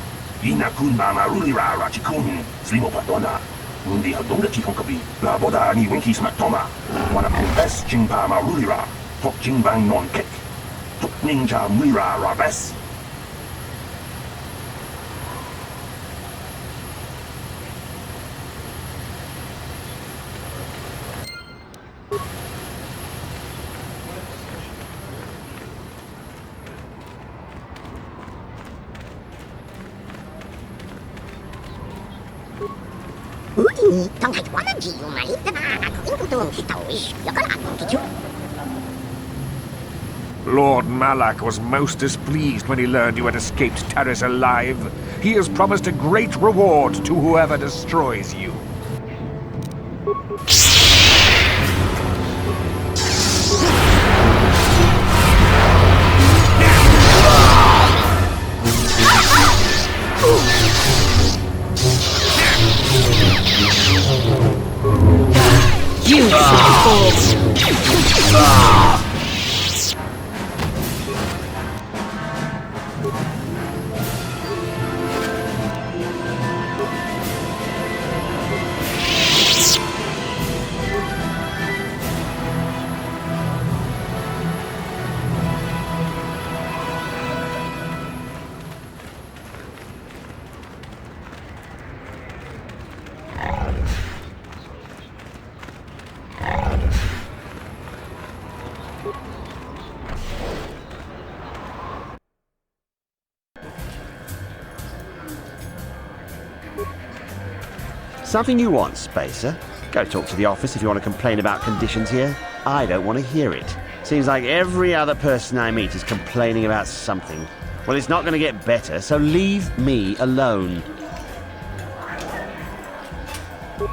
Speaker 18: Ina kun marulira rachikun. Slimo patona. Mundi hadonga chikon kabi. La boda ni winki smak toma. Wana kun bes jingpa marulira. Tok jingbang non kek. Tok ninja mira rabes.
Speaker 8: Lord Malak was most displeased when he learned you had escaped Terrace alive. He has promised a great reward to whoever destroys you.
Speaker 10: You fall.
Speaker 19: Something you want, Spacer? Go talk to the office if you want to complain about conditions here. I don't want to hear it. Seems like every other person I meet is complaining about something. Well, it's not going to get better, so leave me alone.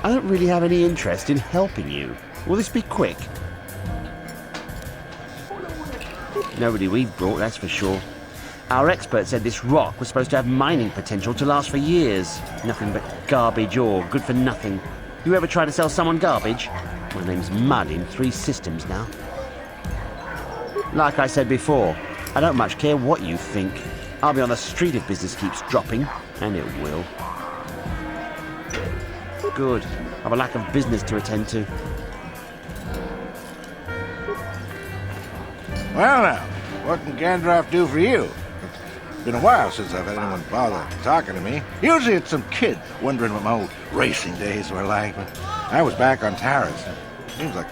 Speaker 19: I don't really have any interest in helping you. Will this be quick? Nobody we've brought, that's for sure. Our expert said this rock was supposed to have mining potential to last for years. Nothing but garbage ore, good for nothing. You ever try to sell someone garbage? My name's Mud in 3 systems now. Like I said before, I don't much care what you think. I'll be on the street if business keeps dropping, and it will. Good. I have a lack of business to attend to.
Speaker 11: Well now, what can Gandalf do for you? It's been a while since I've had anyone bother talking to me. Usually it's some kid wondering what my old racing days were like, but I was back on Taris. Seems like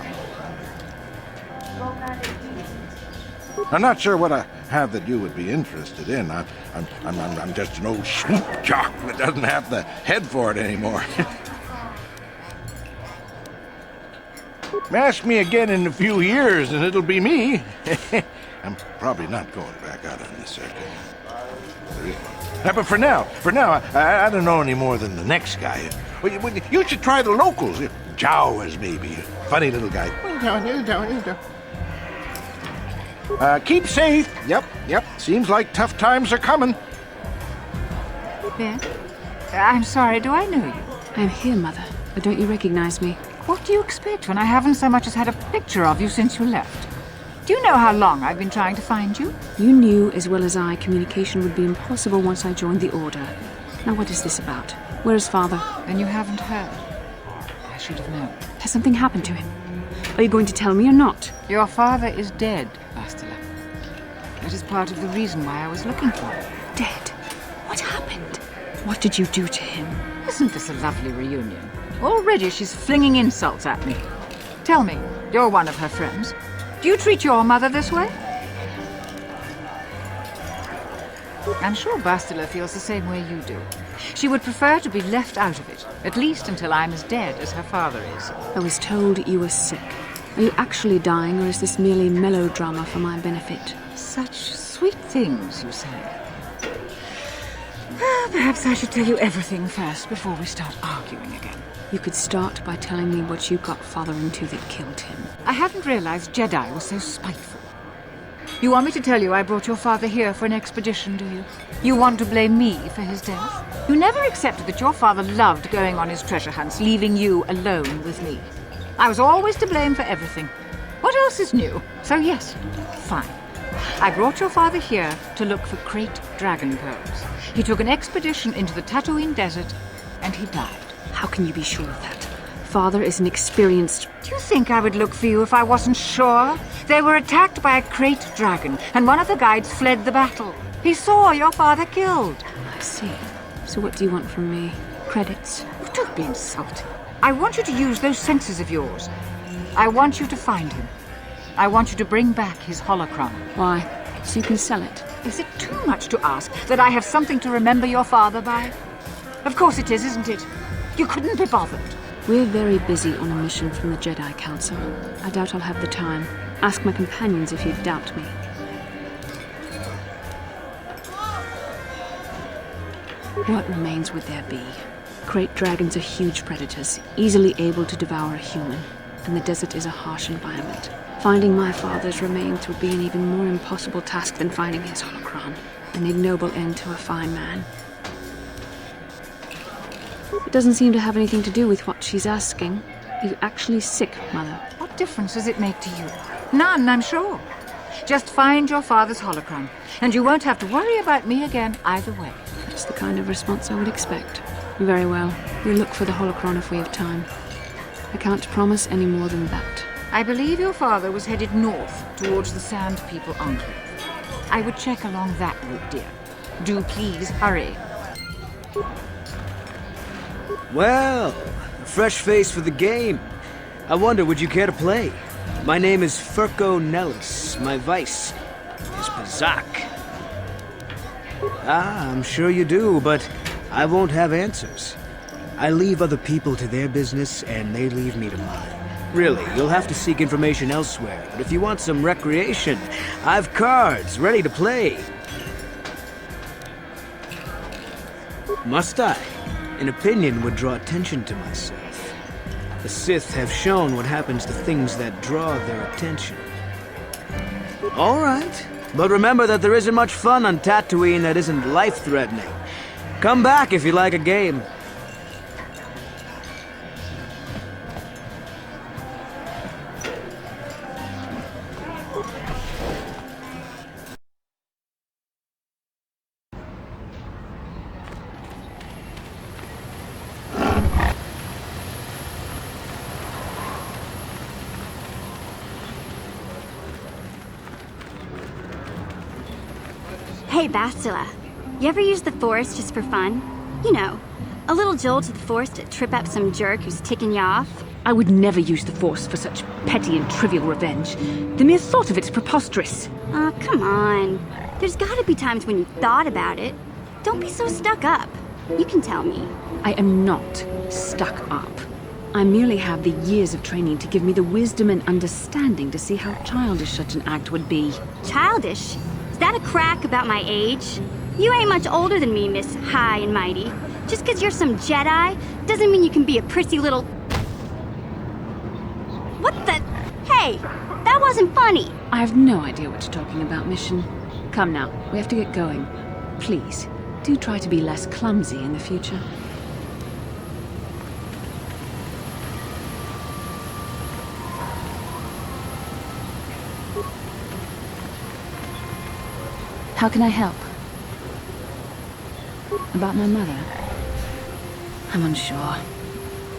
Speaker 11: I'm not sure what I have that you would be interested in. I'm just an old swoop jock that doesn't have the head for it anymore. Ask me again in a few years and it'll be me. I'm probably not going back out on the circuit. But for now, I don't know any more than the next guy. You should try the locals. Jawas, maybe. Funny little guy. Keep safe. Yep. Seems like tough times are coming.
Speaker 20: Ben? I'm sorry, do I know you?
Speaker 2: I'm here, Mother. But don't you recognize me?
Speaker 20: What do you expect when I haven't so much as had a picture of you since you left? Do you know how long I've been trying to find you?
Speaker 2: You knew as well as I communication would be impossible once I joined the Order. Now what is this about? Where is Father?
Speaker 20: Then you haven't heard. I should have known.
Speaker 2: Has something happened to him? Are you going to tell me or not?
Speaker 20: Your father is dead, Bastila. That is part of the reason why I was looking for him.
Speaker 2: Dead? What happened? What did you do to him?
Speaker 20: Isn't this a lovely reunion? Already she's flinging insults at me. Tell me, you're one of her friends. Do you treat your mother this way? I'm sure Bastila feels the same way you do. She would prefer to be left out of it, at least until I'm as dead as her father is.
Speaker 2: I was told you were sick. Are you actually dying, or is this merely melodrama for my benefit?
Speaker 20: Such sweet things, you say. Perhaps I should tell you everything first before we start arguing again.
Speaker 2: You could start by telling me what you got Father into that killed him.
Speaker 20: I hadn't realized Jedi was so spiteful. You want me to tell you I brought your father here for an expedition, do you? You want to blame me for his death? You never accepted that your father loved going on his treasure hunts, leaving you alone with me. I was always to blame for everything. What else is new? So yes, fine. I brought your father here to look for Krayt dragon pearls. He took an expedition into the Tatooine desert, and he died.
Speaker 2: How can you be sure of that? Father is an experienced...
Speaker 20: Do you think I would look for you if I wasn't sure? They were attacked by a Krayt dragon, and one of the guides fled the battle. He saw your father killed.
Speaker 2: I see. So what do you want from me? Credits?
Speaker 20: Oh, don't be insulting. I want you to use those senses of yours. I want you to find him. I want you to bring back his holocron.
Speaker 2: Why? So you can sell it?
Speaker 20: Is it too much to ask that I have something to remember your father by? Of course it is, isn't it? You couldn't be bothered.
Speaker 2: We're very busy on a mission from the Jedi Council. I doubt I'll have the time. Ask my companions if you doubt me. What remains would there be? Krayt dragons are huge predators, easily able to devour a human, and the desert is a harsh environment. Finding my father's remains would be an even more impossible task than finding his holocron, an ignoble end to a fine man. It doesn't seem to have anything to do with what she's asking. Are you actually sick, Mother?
Speaker 20: What difference does it make to you? None, I'm sure. Just find your father's holocron, and you won't have to worry about me again either way.
Speaker 2: That's the kind of response I would expect. Very well. We'll look for the holocron if we have time. I can't promise any more than that.
Speaker 20: I believe your father was headed north towards the Sand People Enclave. I would check along that route, dear. Do please hurry.
Speaker 21: Well, a fresh face for the game. I wonder, would you care to play? My name is Furco Nellis. My vice is Bazak. Ah, I'm sure you do, but I won't have answers. I leave other people to their business, and they leave me to mine. Really, you'll have to seek information elsewhere, but if you want some recreation, I've cards ready to play. Must I? An opinion would draw attention to myself. The Sith have shown what happens to things that draw their attention. All right, but remember that there isn't much fun on Tatooine that isn't life-threatening. Come back if you like a game.
Speaker 9: Hey, Bastila. You ever use the Force just for fun? You know, a little jolt to the Force to trip up some jerk who's ticking you off?
Speaker 2: I would never use the Force for such petty and trivial revenge. The mere thought of it's preposterous.
Speaker 9: Oh, come on. There's gotta be times when you thought about it. Don't be so stuck up. You can tell me.
Speaker 2: I am not stuck up. I merely have the years of training to give me the wisdom and understanding to see how childish such an act would be.
Speaker 9: Childish? Is that a crack about my age? You ain't much older than me, Miss High and Mighty. Just 'cause you're some Jedi doesn't mean you can be a prissy little... What the... Hey, that wasn't funny.
Speaker 2: I have no idea what you're talking about, Mission. Come now, we have to get going. Please, do try to be less clumsy in the future. How can I help? About my mother? I'm unsure.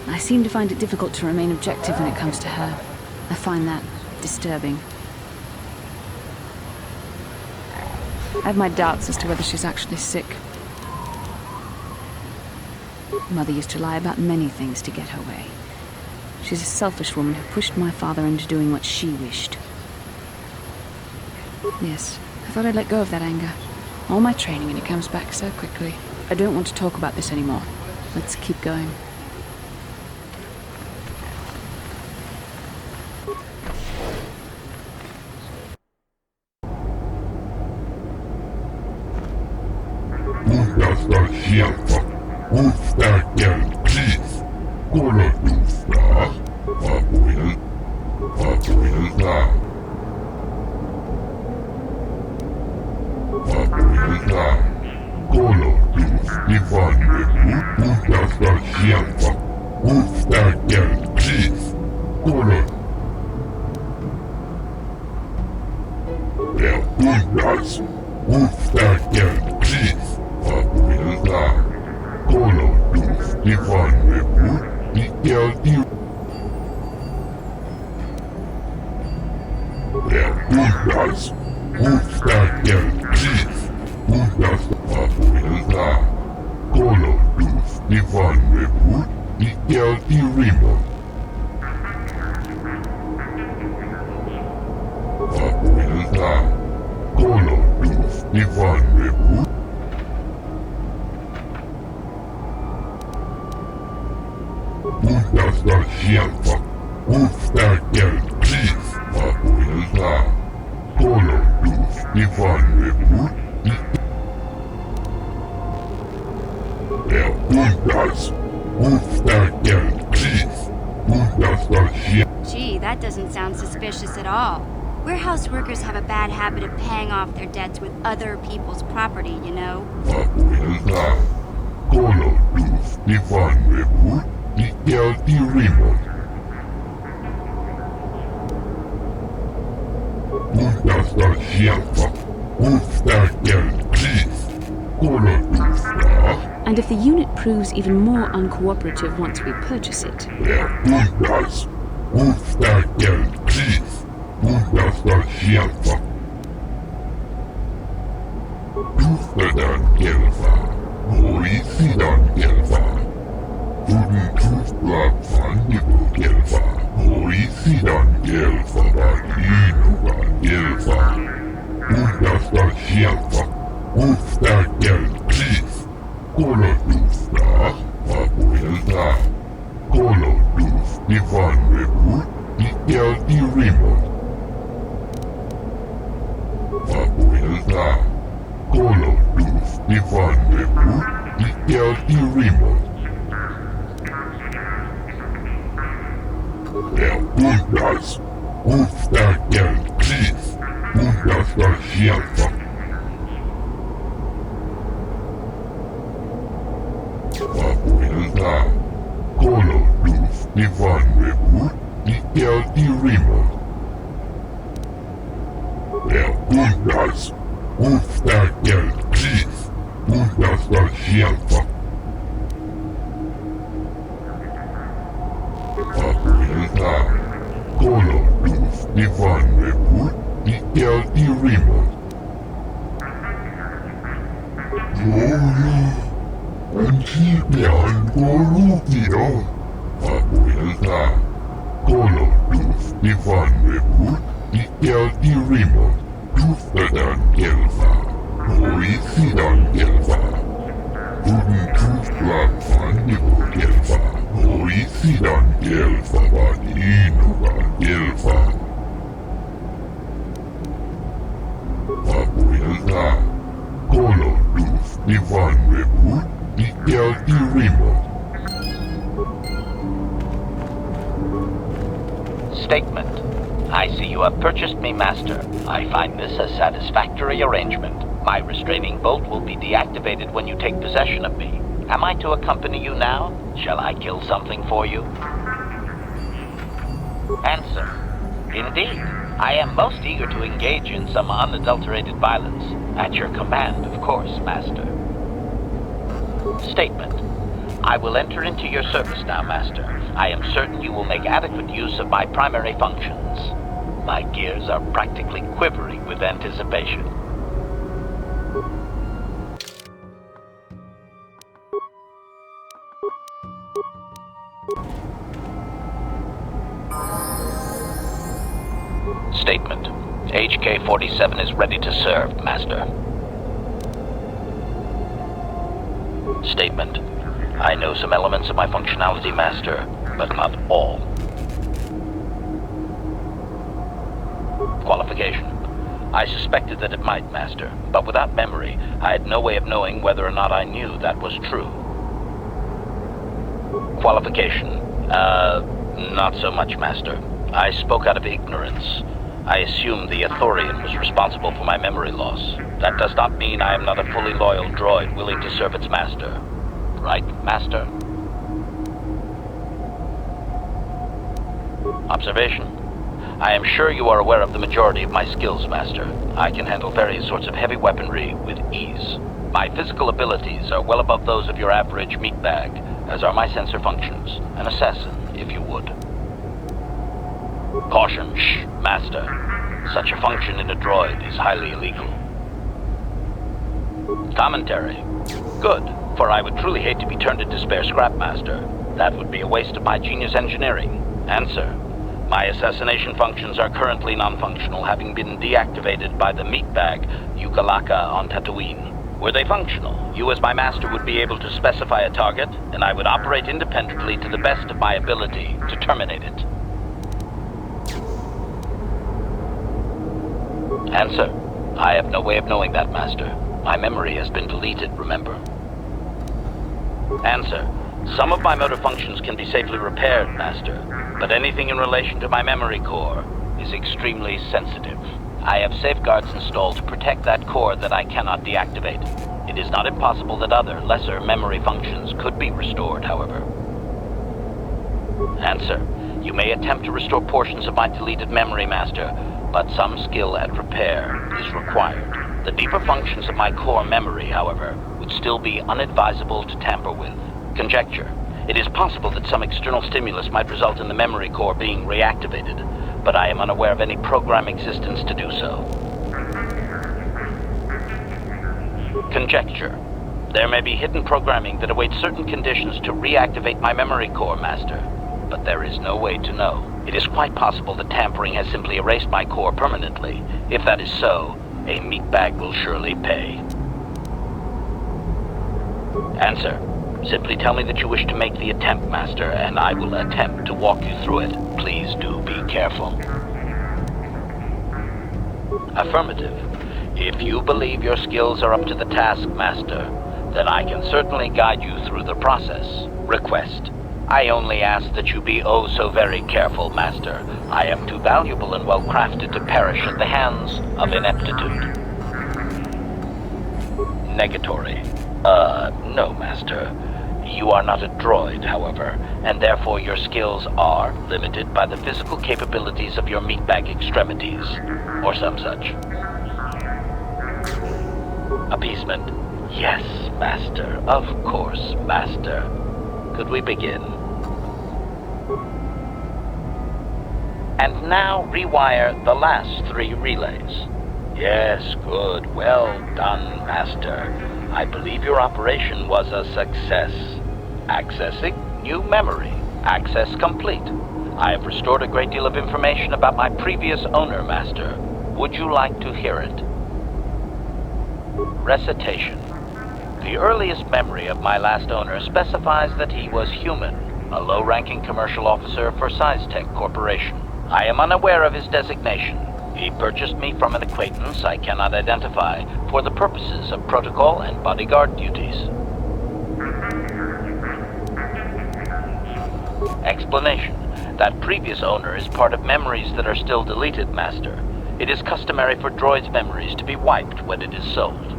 Speaker 2: I seem to find it difficult to remain objective when it comes to her. I find that disturbing. I have my doubts as to whether she's actually sick. Mother used to lie about many things to get her way. She's a selfish woman who pushed my father into doing what she wished. Yes, I thought I'd let go of that anger. All my training and it comes back so quickly. I don't want to talk about this anymore. Let's keep going.
Speaker 9: Gee, that doesn't sound suspicious at all. Warehouse workers have a bad habit of paying off their debts with other people's property, you know?
Speaker 2: And if the unit proves even more uncooperative once we purchase it...
Speaker 15: Papuilta. Kolo dus Ivan Lepu. Ikel Irimo. Puntas. Ustakel Klis. Puntas Vashielfa. Papuilta. Kolo dus Ivan Lepu. Ikel Irimo. Puntas. Ustakel Klis. Puntas Vashielfa. Papuilta. Kolo dus Ivan Lepu. Ikel Irimo. Antipian Corrupio. Papuilta. Kolo dus Ivan Lepu. Ikel Irimo. Tuftadan Gelfa. Hoisidan Gelfa. Uden Tuflan Fandigo Gelfa. Hoisidan Gelfa. Vadinuga Gelfa. Papuilta. Kolo dus Ivan Lepu. Ikel Irimo.
Speaker 4: Statement. I see you have purchased me, Master. I find this a satisfactory arrangement. My restraining bolt will be deactivated when you take possession of me. Am I to accompany you now? Shall I kill something for you? Answer. Indeed. I am most eager to engage in some unadulterated violence. At your command, of course, Master. Statement. I will enter into your service now, Master. I am certain you will make adequate use of my primary functions. My gears are practically quivering with anticipation. Statement. HK-47 is ready to serve, Master. Statement. I know some elements of my functionality, Master, but not all. Qualification. I suspected that it might, Master, but without memory, I had no way of knowing whether or not I knew that was true. Qualification. Not so much, Master. I spoke out of ignorance. I assumed the Ithorian was responsible for my memory loss. That does not mean I am not a fully loyal droid willing to serve its master. Right, Master? Observation. I am sure you are aware of the majority of my skills, Master. I can handle various sorts of heavy weaponry with ease. My physical abilities are well above those of your average meatbag, as are my sensor functions. An assassin, if you would. Caution, shh, Master. Such a function in a droid is highly illegal. Commentary. Good, for I would truly hate to be turned into spare scrap, Master. That would be a waste of my genius engineering. Answer. My assassination functions are currently non-functional, having been deactivated by the meatbag Yukalaka on Tatooine. Were they functional, you as my master would be able to specify a target, and I would operate independently to the best of my ability to terminate it. Answer. I have no way of knowing that, Master. My memory has been deleted, remember? Answer. Some of my motor functions can be safely repaired, Master, but anything in relation to my memory core is extremely sensitive. I have safeguards installed to protect that core that I cannot deactivate. It is not impossible that other, lesser memory functions could be restored, however. Answer. You may attempt to restore portions of my deleted memory, Master, but some skill at repair is required. The deeper functions of my core memory, however, would still be unadvisable to tamper with. Conjecture. It is possible that some external stimulus might result in the memory core being reactivated, but I am unaware of any program existence to do so. Conjecture. There may be hidden programming that awaits certain conditions to reactivate my memory core, Master, but there is no way to know. It is quite possible that tampering has simply erased my core permanently. If that is so, a meatbag will surely pay. Answer. Simply tell me that you wish to make the attempt, Master, and I will attempt to walk you through it. Please do be careful. Affirmative. If you believe your skills are up to the task, Master, then I can certainly guide you through the process. Request. I only ask that you be oh so very careful, Master. I am too valuable and well crafted to perish at the hands of ineptitude. Negatory. No, Master. You are not a droid, however, and therefore your skills are limited by the physical capabilities of your meatbag extremities, or some such. Appeasement. Yes, Master. Of course, Master. Could we begin? And now rewire the last 3 relays. Yes, good. Well done, Master. I believe your operation was a success. Accessing new memory. Access complete. I have restored a great deal of information about my previous owner, Master. Would you like to hear it? Recitation. The earliest memory of my last owner specifies that he was human, a low-ranking commercial officer for SciTech Corporation. I am unaware of his designation. He purchased me from an acquaintance I cannot identify for the purposes of protocol and bodyguard duties. Explanation. That previous owner is part of memories that are still deleted, Master. It is customary for droids' memories to be wiped when it is sold.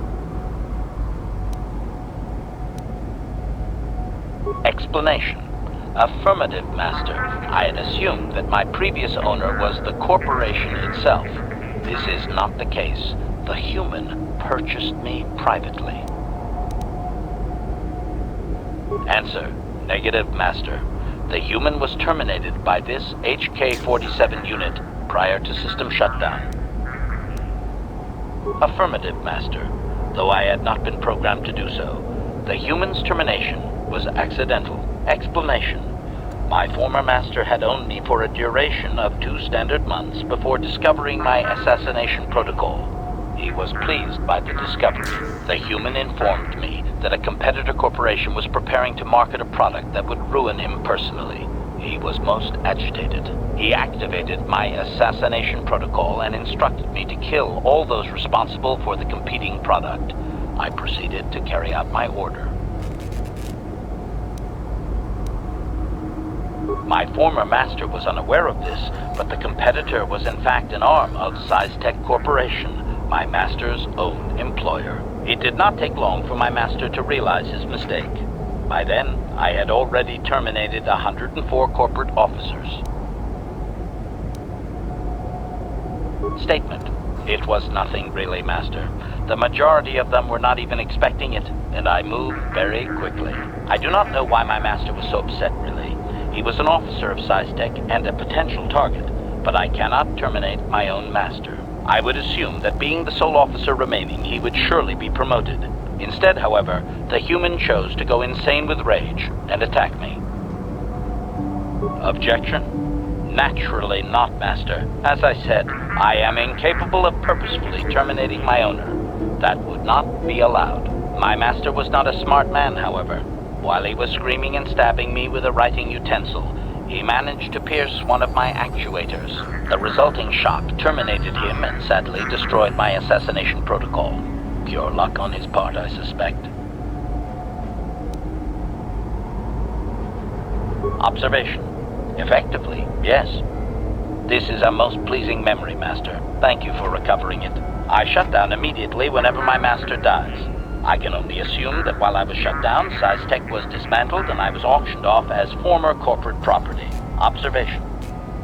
Speaker 4: Explanation. Affirmative, Master. I had assumed that my previous owner was the corporation itself. This is not the case. The human purchased me privately. Answer. Negative, Master. The human was terminated by this HK-47 unit prior to system shutdown. Affirmative, Master. Though I had not been programmed to do so, the human's termination was accidental. Explanation. My former master had owned me for a duration of 2 standard months before discovering my assassination protocol. He was pleased by the discovery. The human informed me that a competitor corporation was preparing to market a product that would ruin him personally. He was most agitated. He activated my assassination protocol and instructed me to kill all those responsible for the competing product. I proceeded to carry out my order. My former master was unaware of this, but the competitor was in fact an arm of SciTech Corporation, my master's own employer. It did not take long for my master to realize his mistake. By then, I had already terminated 104 corporate officers. Statement. It was nothing really, Master. The majority of them were not even expecting it, and I moved very quickly. I do not know why my master was so upset, really. He was an officer of SciTech and a potential target, but I cannot terminate my own master. I would assume that being the sole officer remaining, he would surely be promoted. Instead, however, the human chose to go insane with rage and attack me. Objection? Naturally not, Master. As I said, I am incapable of purposefully terminating my owner. That would not be allowed. My master was not a smart man, however. While he was screaming and stabbing me with a writing utensil, he managed to pierce one of my actuators. The resulting shock terminated him and sadly destroyed my assassination protocol. Pure luck on his part, I suspect. Observation. Effectively, yes. This is a most pleasing memory, Master. Thank you for recovering it. I shut down immediately whenever my master dies. I can only assume that while I was shut down, SciTech was dismantled and I was auctioned off as former corporate property. Observation.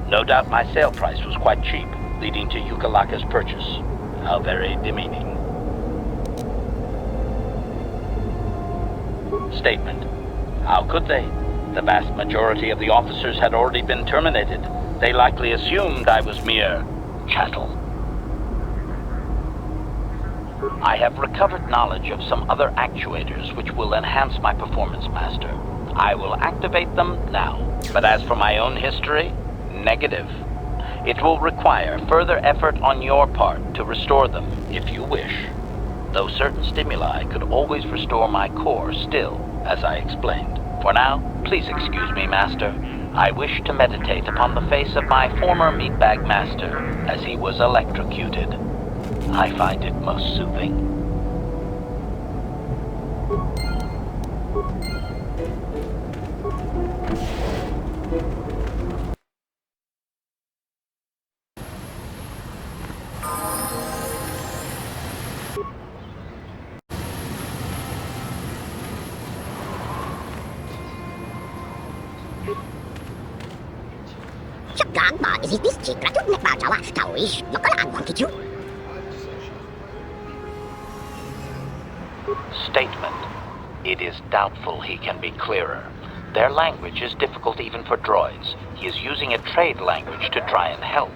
Speaker 4: No doubt my sale price was quite cheap, leading to Yukalaka's purchase. How very demeaning. Statement. How could they? The vast majority of the officers had already been terminated. They likely assumed I was mere chattel. I have recovered knowledge of some other actuators which will enhance my performance, Master. I will activate them now. But as for my own history, negative. It will require further effort on your part to restore them, if you wish. Though certain stimuli could always restore my core still, as I explained. For now, please excuse me, Master. I wish to meditate upon the face of my former meatbag master as he was electrocuted. I find it most soothing. Statement. It is doubtful he can be clearer. Their language is difficult even for droids. He is using a trade language to try and help.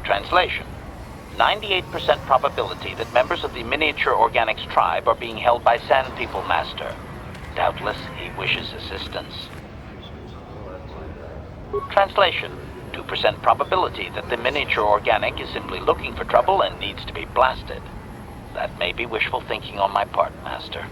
Speaker 4: Translation. 98% probability that members of the miniature organics tribe are being held by Sand People Master. Doubtless, he wishes assistance. Translation. 2% probability that the miniature organic is simply looking for trouble and needs to be blasted. That may be wishful thinking on my part, Master.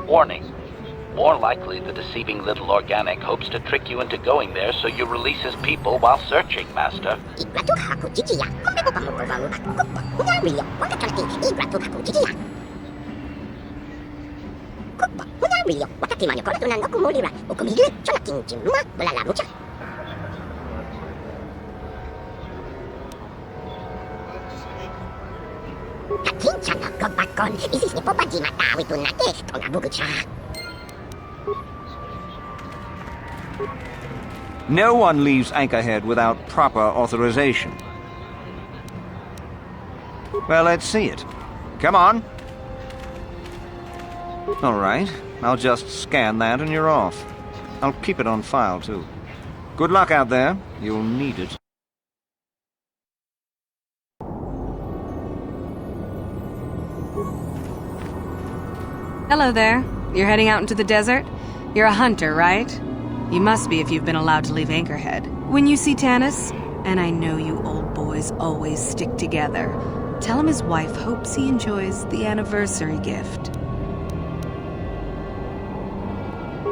Speaker 4: Warning. More likely, the deceiving little organic hopes to trick you into going there so you release his people while searching, Master.
Speaker 8: No one leaves Anchorhead without proper authorization. Well, let's see it. Come on. All right. I'll just scan that and you're off. I'll keep it on file, too. Good luck out there. You'll need it.
Speaker 10: Hello there. You're heading out into the desert? You're a hunter, right? You must be if you've been allowed to leave Anchorhead. When you see Tanis, and I know you old boys always stick together, tell him his wife hopes he enjoys the anniversary gift.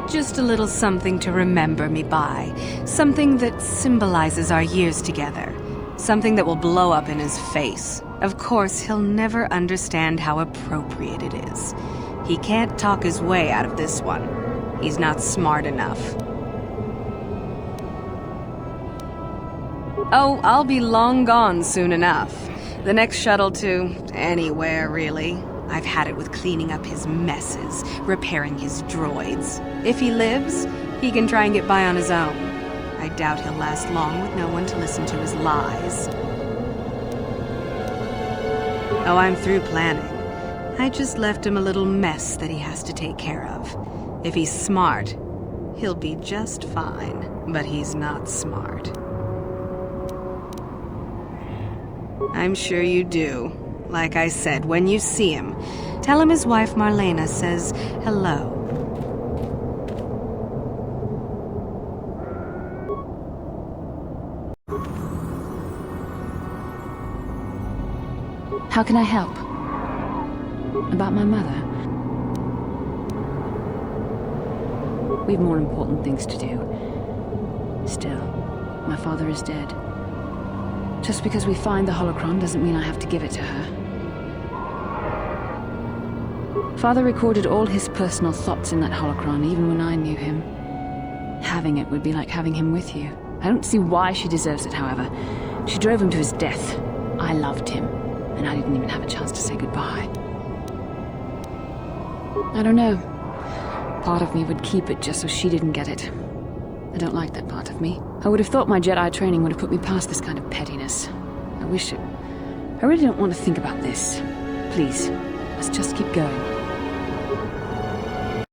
Speaker 10: Just a little something to remember me by. Something that symbolizes our years together. Something that will blow up in his face. Of course, he'll never understand how appropriate it is. He can't talk his way out of this one. He's not smart enough. Oh, I'll be long gone soon enough. The next shuttle to anywhere, really.
Speaker 3: I've had it with cleaning up his messes, repairing his droids. If he lives, he can try and get by on his own. I doubt he'll last long with no one to listen to his lies. Oh, I'm through planning. I just left him a little mess that he has to take care of. If he's smart, he'll be just fine. But he's not smart. I'm sure you do. Like I said, when you see him, tell him his wife Marlena says hello.
Speaker 2: How can I help? About my mother? We have more important things to do. Still, my father is dead. Just because we find the holocron doesn't mean I have to give it to her. Father recorded all his personal thoughts in that holocron, even when I knew him. Having it would be like having him with you. I don't see why she deserves it, however. She drove him to his death. I loved him, and I didn't even have a chance to say goodbye. I don't know. Part of me would keep it just so she didn't get it. I don't like that part of me. I would have thought my Jedi training would have put me past this kind of pettiness. I wish it... I really don't want to think about this. Please, let's just keep going.